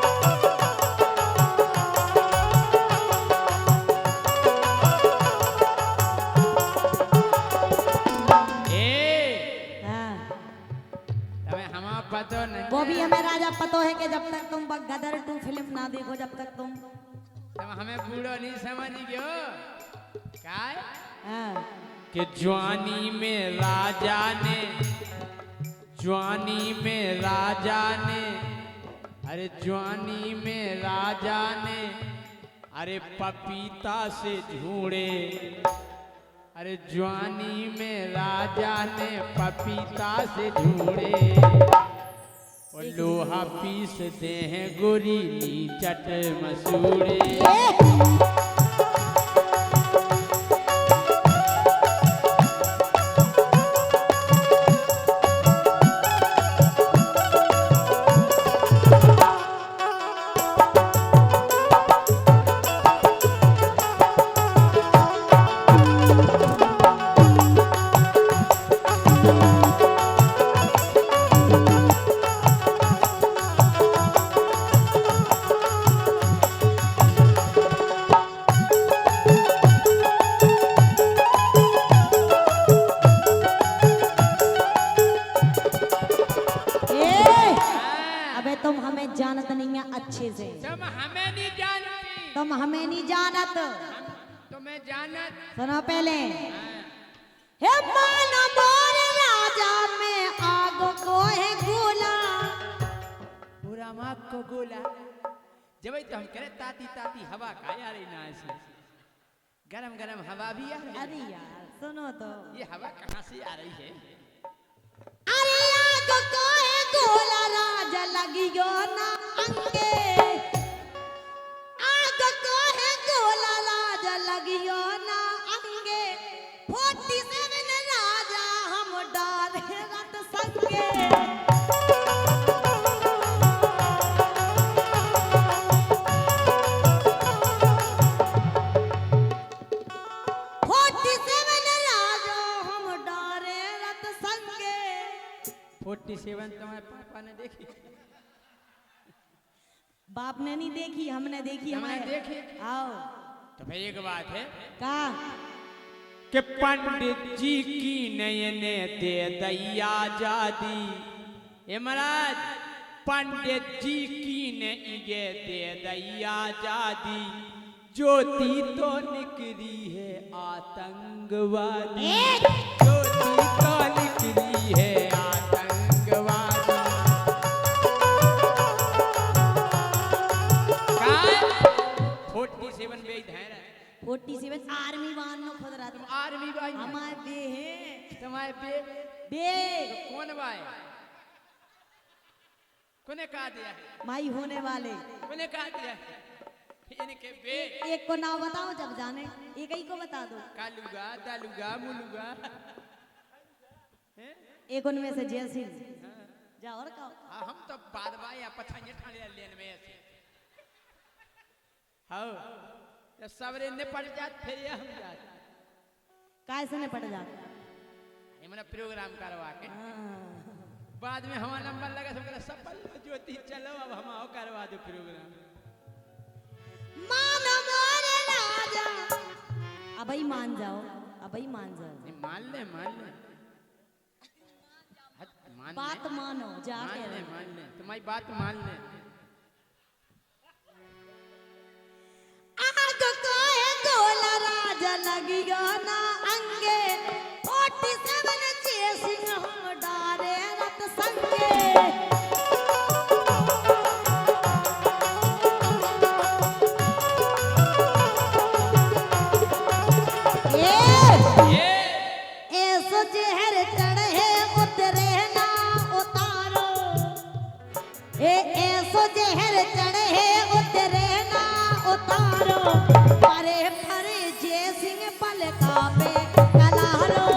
हाँ तमें हमा पतो नहीं वो भी हमें राजा पतो है कि जब तक तुम गदर 2 फिल्म ना देखो जब तक तुम तुम हमें बूढ़ो नहीं समझ गयो क्या है? हाँ कि जवानी में राजा ने जवानी में राजा ने अरे जवानी में राजा ने अरे पपीता से झूड़े अरे जवानी में राजा ने पपीता से झूड़े और लोहा पीस दे हैं गोरी चट मसूड़े अबे तुम हमें जानत नहीं है अच्छे से तुम हमें नहीं जानती तुम हमें नहीं जानत तुम्हें जानत सुनो पहले हे मानो मोर राजा में आग को है गोला पूरा माँ को गोला जब तो हम करे ताती ताती हवा का यार ना ऐसे गरम गरम हवा भी आ रही है। अरे यार सुनो तो ये हवा कहाँ से आ रही है अरे आग को है गोला राजा लगियो ना अंगे आग को है गोला राजा लगियो ना अंगे 47 राजा हम डाले रत संगे 47 तुम्हारे पापा ने देखी? बाप ने नहीं देखी, हमने देखी। हमने हमारे देखी। आओ तो भाई एक बात है का कि पंडित जी की नयने दे दैया आजादी। ए महाराज, पंडित जी की ने ये दे दैया आजादी, ज्योति तो निकली है आतंकवादी, ज्योति तो निकली है आतंकवादी। 47 बेच है 47 आर्मी वान नो खुद रात आर्मी भाई हमारे बे हैं तुम्हारे पे बे तो कौन भाई? कोने कहा दिया? माई होने वाले। कोने कहा दिया? इनके बे एक को नाम बताओ जब जाने, एक ही को बता दो। कालूगा, दालूगा, मुलूगा। एक उनमें से जय सिंह। जा और कहो। हम तो बाद में या पछाने ठाने लेन में ऐसे हाँ तो सबरे निपट जात फिर ये हम जात काय से निपट जाता? ये मैंने प्रोग्राम करवा के बाद में हमारा नंबर लगा सब कहला सफल ज्योति चलो अब हम आओ करवा दो प्रोग्राम। मान मोरे राजा अब ही मान जाओ, अब ही मान जाओ। नहीं मान ले मान बात मानो जाके मान ले तुम्हारी बात मान ले। आग को है गोला राजा लगी ना अंगे 47 चेसिंग हम डारे रत संगे। ऐसो जहर चढ़े उतरे ना उतारो, ऐसो जहर चढ़े उतरे ना उतारो, परे परे जय सिंह पलका पे कलारो।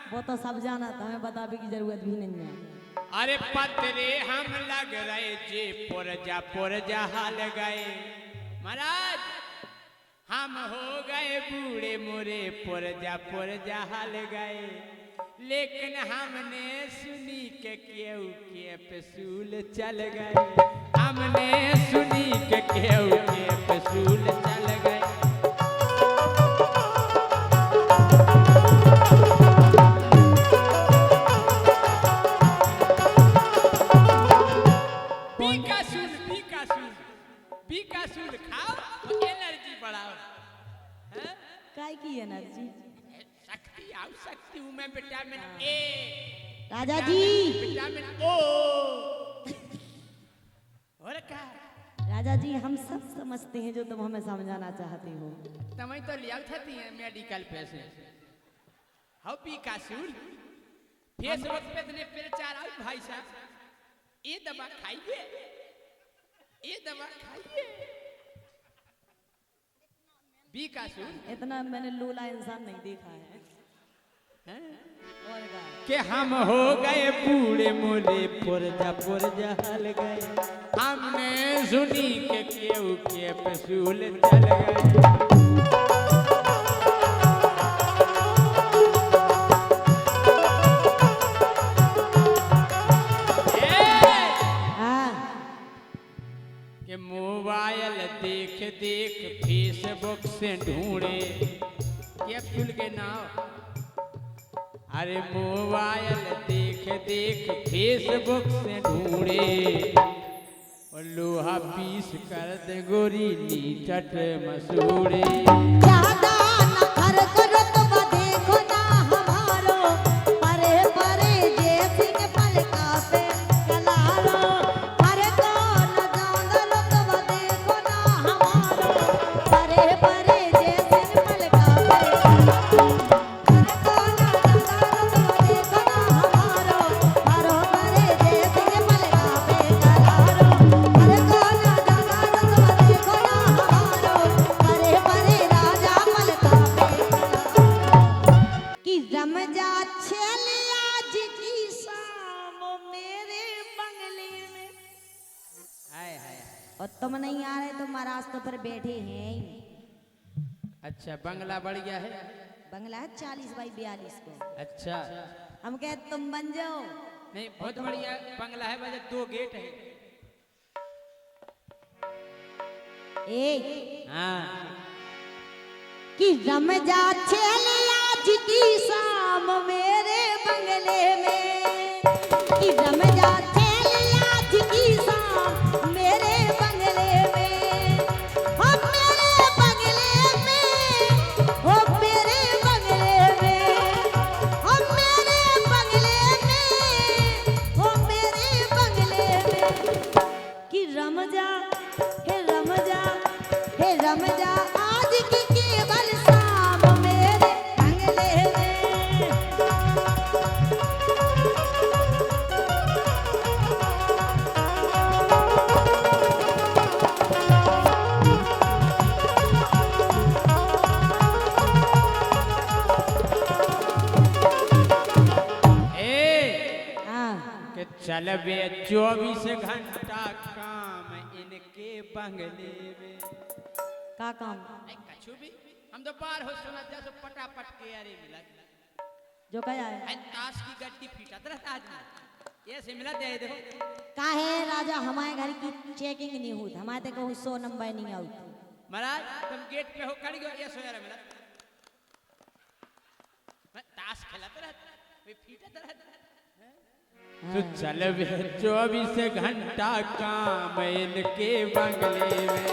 वो तो सब जाना था, हमें बताने की जरूरत भी नहीं है। अरे पतरे हम लग रहे जे पुरजा हाल गए महाराज, हम हो गए बूढ़े मोरे पुरजा हाल गए, लेकिन हमने सुनी के केहू के पसूल चल गए, हमने सुनी के केहू के पसूल चल गए। बीकासूर खाओ तो एनर्जी बढ़ाओ। काय की एनर्जी? शक्ति आओ शक्ति हूँ मैं, vitamin A Raja ji, vitamin ओ और क्या? राजा जी हम सब समझते हैं जो तुम हमें समझाना चाहते हो। तुम्हें तो लिया थी मेडिकल पे से हाउ बीकासूर फेसबुक पे इतने प्रचार आओ भाई साहब, ये दवा खाइए, ये दवा खाइए बीकासूर। इतना मैंने लोला इंसान नहीं देखा है। और क्या? कि हम हो गए बूढ़े मोरे पुरजा हाल गए, हमने सुनी के केहू के पसूल चल गए। मोबाइल देख देख फेसबुक से ढूंढे, क्या खुल के नाव? अरे मोबाइल देख देख फेसबुक से ढूंढे, और लोहा पीस कर दे गोरी नीचट मसूड़े। ज्यादा न खर्च रुतबा देखो ना हमारो, परे परे जय सिंह पलका पे कलारो, परे को न ज्यादा रुतबा देखो ना हमारो, परे परे जय सिंह पलका पे। और तुम नहीं आ रहे तो महाराज तो फिर बैठे हैं ही। अच्छा बंगला बढ़ गया है। बंगला है 40 बाई 42 को। अच्छा हम कहे तुम बन जाओ। नहीं बहुत बढ़िया बंगला है, वजह 2 गेट है। ए हाँ कि रम जा छेले आज की शाम मेरे बंगले में, कि रम जा छेले आज की शाम मेरे बंगले में, हो मेरे बंगले में, हो मेरे बंगले में, हो मेरे बंगले में, हो मेरे बंगले में, कि रम जा हे रम जा हे रम जा आज की केवल शाम मेरे बंगले में। ए हाँ कि चल बे 24 घंटा काम इनके बंगले में। का काम नहीं कछु भी हम तो बार हो सुना जैसे पटापट के यारे मिला जो कहा है है ताश की गड्डी फीटत रहता आदमी ये से मिला दे देखो। का है राजा हमारे घर की चेकिंग नहीं हुई, हमारे तक 100 नंबर नहीं आउट। महाराज तुम गेट पे हो खड़ी हो ये सोया मिला मैं ताश खेलता रहता वे फीटत रहता। तो चल बे 24 घंटा काम इनके बंगले में,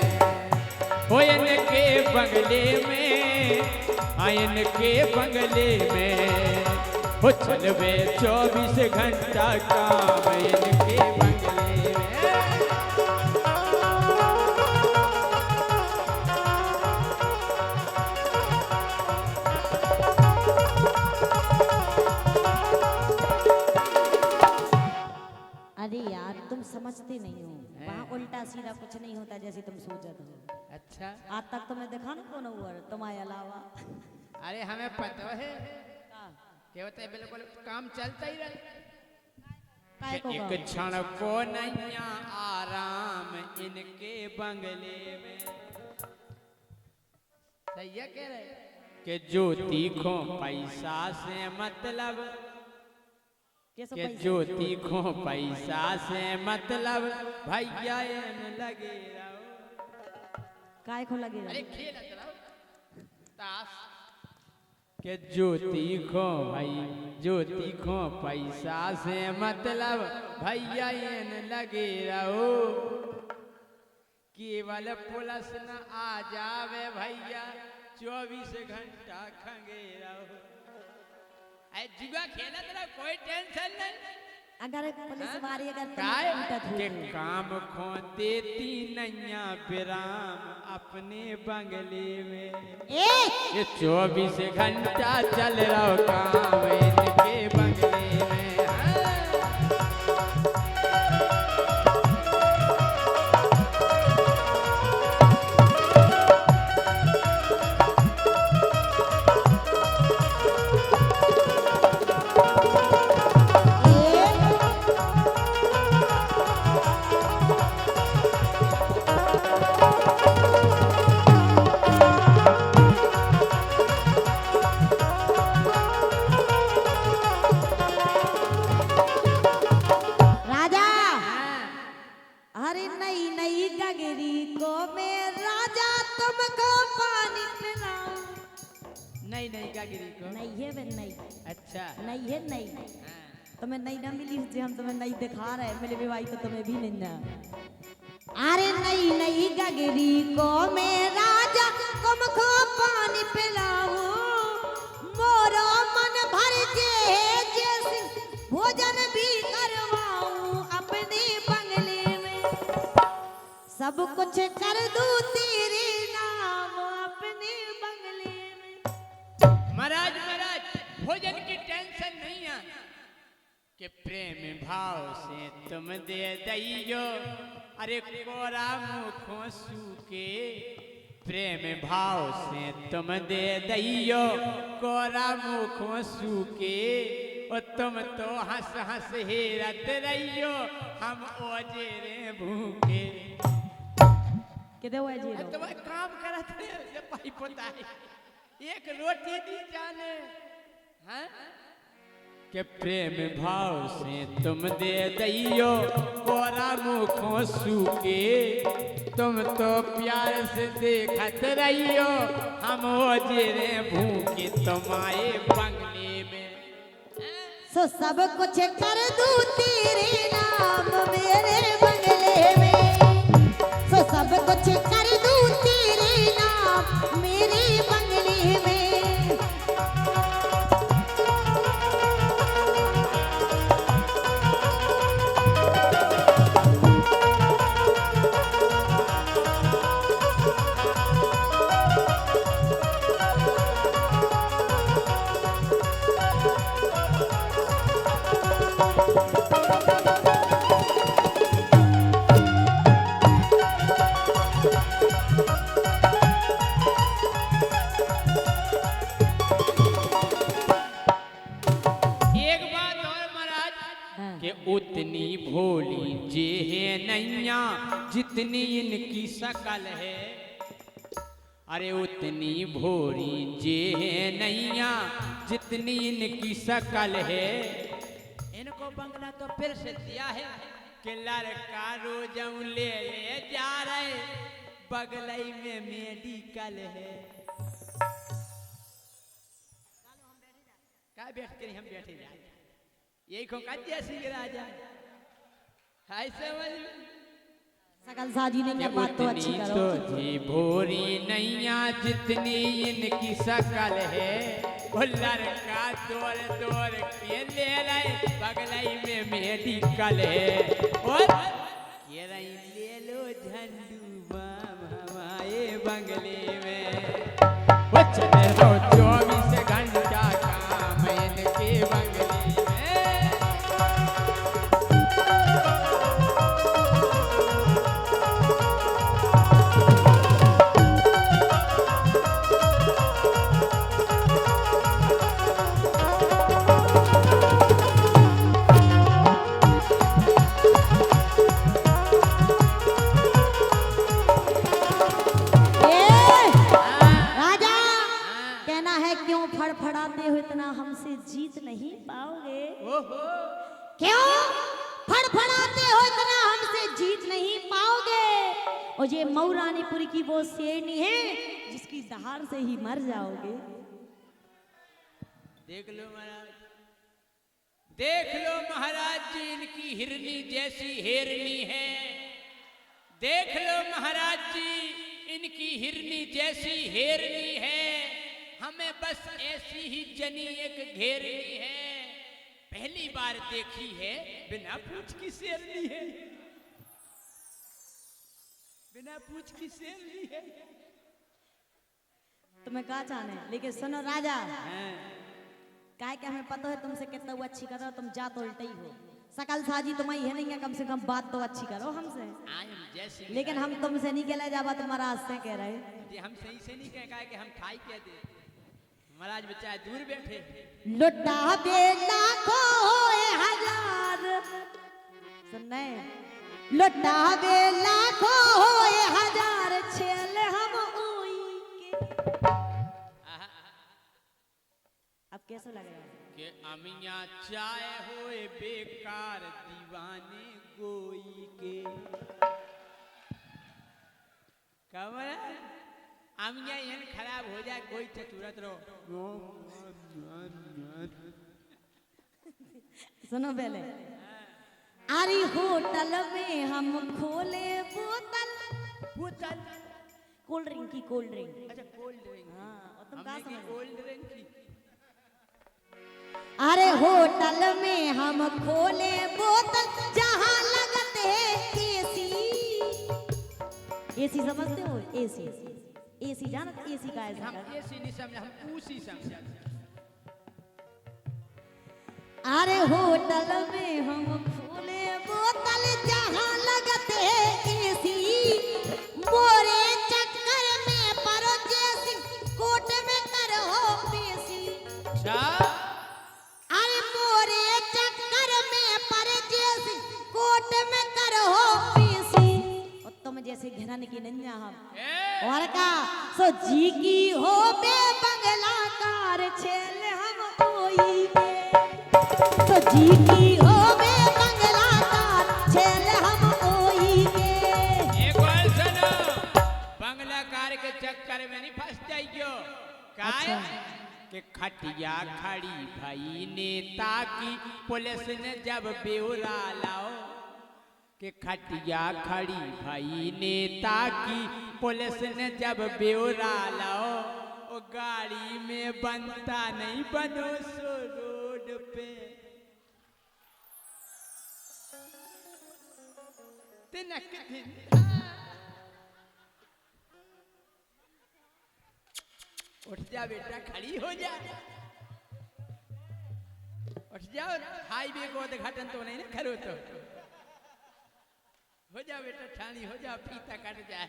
हो इनके बंगले में, इनके बंगले में, हो चल बे 24 घंटा काम इनके बंगले में। अरे यार तुम समझते नहीं हो, वहाँ उल्टा सीधा कुछ नहीं होता जैसे तुम सोचत हो। अच्छा आज तक तुमने देखा ना कौन हुआ तुम्हारे अलावा। अरे हमें पता है क्या होता है, बिल्कुल काम चलता ही रहे। काय को एक काम? क्षण को नैया आराम इनके बंगले में। सही है कह रहे कि जो तीखों पैसा से मतलब, कैसे कि पैसे? जो तीखों पैसा से मतलब भैया इन लगे रहो। काय को लगे अरे खेल रहो ताश के जो तीखो भाई जो तीखो पैसा से मतलब भैया इन लगे रहो। केवल पुलिस न आ जावे भैया 24 घंटा खंगे रहो। अरे जुआ खेलत रहो कोई टेंशन नहीं। अगर पुलिस वाली अगर काय पीटत के हुई। काम खो देती नैया विराम अपने बंगले में। ये 24 घंटा चल रहा काम इनके बंगले में। राजा अरे नई नई गगरी को मैं राजा तुमको पानी पिलाऊं। नहीं नहीं क्या गिरी को। नहीं है वे नहीं, अच्छा नहीं है नहीं। तुम्हें नई ना मिली जी, हम तुम्हें नई दिखा रहे हैं, मिले भी भाई तो तुम्हें भी नहीं ना। अरे नई नई गगरी को मैं राजा तुमको पानी पिलाऊं। मोरो मन भर जे जैसे भोजन भी करवाऊं अपने बंगले में। सब कुछ कर दूं तेरे नाम अपने बंगले में। महाराज महाराज भोजन की टेंशन नहीं है कि प्रेम भाव से तुम दे दइयो। अरे कोरा मुखों सूके प्रेम भाव से तुम दे दइयो। कोरा मुखों सूके और तुम तो हंस हंस हेरत रहियो हम ओजेरे भूखे। किदे हुआ जी रो तो काम करत रे ये पाई पोता है एक रोटी दी जाने हैं के प्रेम भाव से तुम दे दैयो कोरा मुखों सूके तुम तो प्यार से देखत रहियो हम हो जेरे भूखे तुम्हारे बंगले में सो सब कुछ कर दूं तेरे नाम मेरे बंगले में सो सब कुछ कर दूं तेरे नाम मेरे बंगले में उतनी भोली जे है नैया जितनी इनकी शकल है अरे उतनी भोली जे है नैया जितनी इनकी शकल है इनको बंगला तो फिर से दिया है कि लड़का रोजम ले जा रहे बगलई में मेडिकल है क्या बैठ कर हम बैठे जाए यही को कज्जा सिंह राजा हाय समझ सकल साजी ने क्या बात तो अच्छी करो तो जी भोरी नैया जितनी इनकी शकल है वो लड़का दौड़ दौड़ के ले रहे बगलई में मेडिकल है और ये रही ले लो झंडू बाम हमारे बंगले में वो चले हो 24 घंटा काम इनके बंगले फड़फड़ाते हो इतना हमसे जीत नहीं पाओगे ओहो क्यों फड़फड़ाते हो इतना हमसे जीत नहीं पाओगे और ये मऊरानीपुर की वो शेरनी है जिसकी दहाड़ से ही मर जाओगे देख लो महाराज जी इनकी हिरनी जैसी हेरनी है देख लो महाराज जी इनकी हिरनी जैसी हेरनी है हमें बस ऐसी ही जनी एक घेरनी है पहली बार देखी है बिना पूछ की शेरनी है बिना पूछ की शेरनी है तुम्हें कहा चाहने लेकिन सुनो राजा काय के हमें पता है तुमसे कितना वो अच्छी करो तुम जा तो उल्टे ही हो सकल साजी तुम्हारी है नहीं है कम से कम बात तो अच्छी करो हमसे लेकिन हम तुमसे नहीं कहला जावा तुम्हारा आज से कह रहे हम सही से नहीं कह कि हम खाई कह दे महाराज बच्चा दूर बैठे लुटा बेला को हजार सुनने लुटा बेला को हजार छेल हम ओई के अब कैसा लगेगा कि अमिया चाय होए बेकार दीवाने गोई के कमरा अमिया यन खराब हो जाए कोई चतुरत रहो सुनो पहले अरे होटल में हम खोले बोतल बोतल कोल्ड ड्रिंक की कोल्ड ड्रिंक अच्छा कोल्ड ड्रिंक हाँ और तुम कहाँ समझ कोल्ड ड्रिंक की अरे होटल में हम खोले बोतल जहाँ लगते एसी एसी समझते हो एसी एसी जानत एसी का ऐसा हम ऐसी नहीं समझे हम उसी समझे अरे होटल में हम खोले बोतल जहाँ लगते एसी मोरे चक्कर में परो जैसी कोट में करो पेशी अरे मोरे चक्कर में पर जैसी कोट में करो पेशी और तुम जैसे घराने की नन्या हम ए, और का सो जी की हो बे बंगला कार छेल हम ओई के सो जी की हो बे बंगला कार छेल हम ओई के एक बार सुनो, बंगला कार के चक्कर में नहीं फंस जाइयो। काय कि खटिया खड़ी भाई नेता की पुलिस ने जब ब्यौरा लाओ, कि खटिया खड़ी भाई नेता की पुलिस ने जब ब्यौरा लाओ, ओ गाड़ी में बनता नहीं बनो सो रोड पे तिनक दिन। उठ जा बेटा, खड़ी हो जा, उठ जाओ। हाईवे को उद्घाटन तो नहीं ना करो तो हो जा बेटा, ठानी हो जा, फीता कट जाए।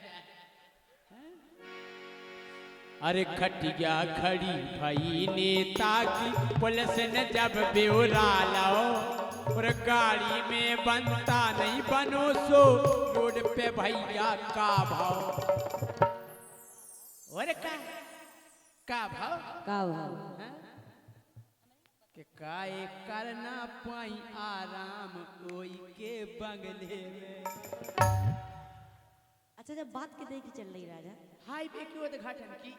अरे खटिया खड़ी भाई नेता की पुलिस ने जब ब्यौरा लाओ, और गाड़ी में बनता नहीं बनो सो रोड पे भैया का भाव। और का भाव का भाव कि काए करना पाई आराम कोई के बंगले में। अच्छा जब बात के देखी चल रही राजा हाईवे की उद्घाटन की,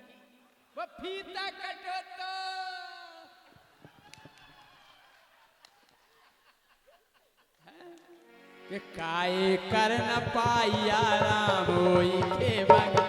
वो फीता कटो तो कि काए करना पाई आराम कोई के बंगले।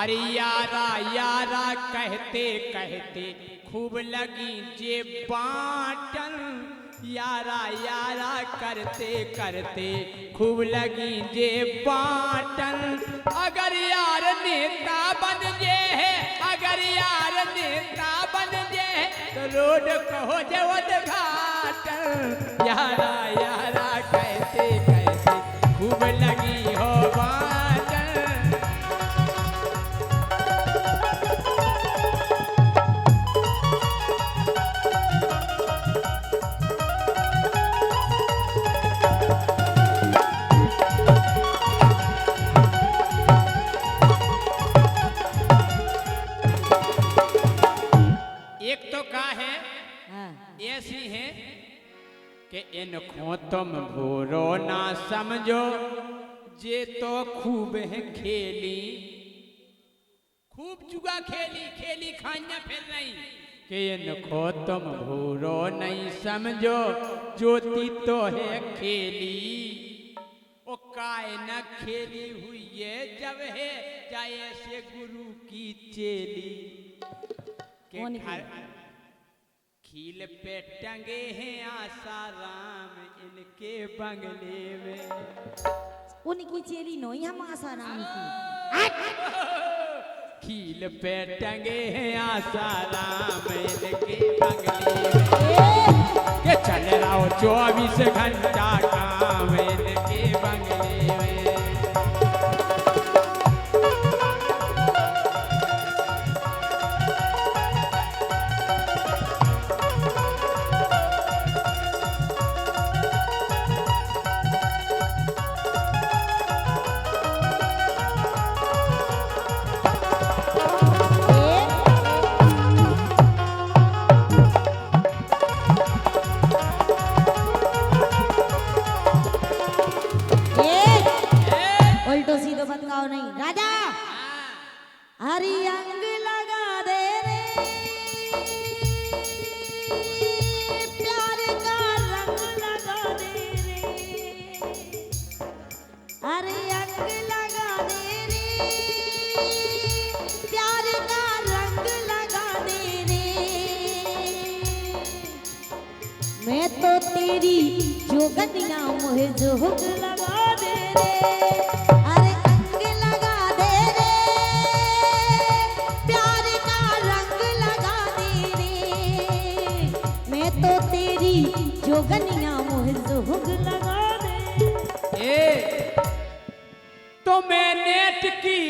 अरे यारा यारा कहते कहते खूब लगी जे बाटन, यारा यारा करते करते खूब लगी जे बाटन। अगर यार नेता बन जे है, अगर यार नेता बन जे है, तो रोड कहो जे उद्घाटन। यारा यारा कहते कहते खूब लगी हो बाटन। एक तो का है हाँ ऐसी है कि इनको तुम बुरो ना समझो, जे तो खूब है खेली, खूब जुआ खेली खेली खाना फिर नहीं। कि इनको तुम बुरो नहीं समझो, ज्योति तो है खेली, ओ काय न खेली हुई है जब है जाए से गुरु की चेली। के कौन घर खील पे टंगे हैं आसाराम इनके बंगले में। उनकी चेली नो हम आसाराम की खील पे टंगे हैं आसाराम इनके बंगले में। के चल रहा हो 24 घंटा काम इनके बंगले में। उल्टो सीधो बतकाओ नहीं राजा। हरी अंग लगा दे रे प्यार का रंग लगा दे रे, हरी अंग लगा दे रे प्यार का रंग लगा दे रे। मैं तो तेरी जोगनिया मुझे जोग लगा दे रे।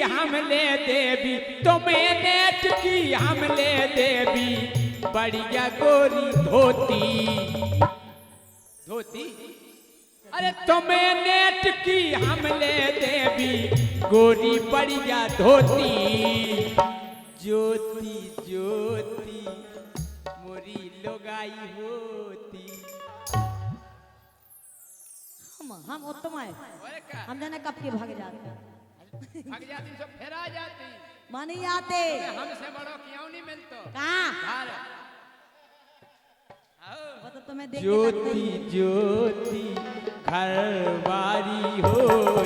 हमले देवी, तुम्हें नेट की हमले देवी, बढ़िया गोरी धोती धोती। अरे तुम्हें नेट की हमले देवी, गोरी बढ़िया धोती। ज्योति ज्योति मोरी लोगाई होती। हम उत्तम है, और क्या हम जाने कब के भाग जाते हैं। भाग जाती सब फिर आ जाती। मानी आते हमसे बड़ो क्यों नहीं मिलतो कहाँ घर वो तो तुम्हें देख के लगता ज्योति ही है। ज्योति घर बारी हो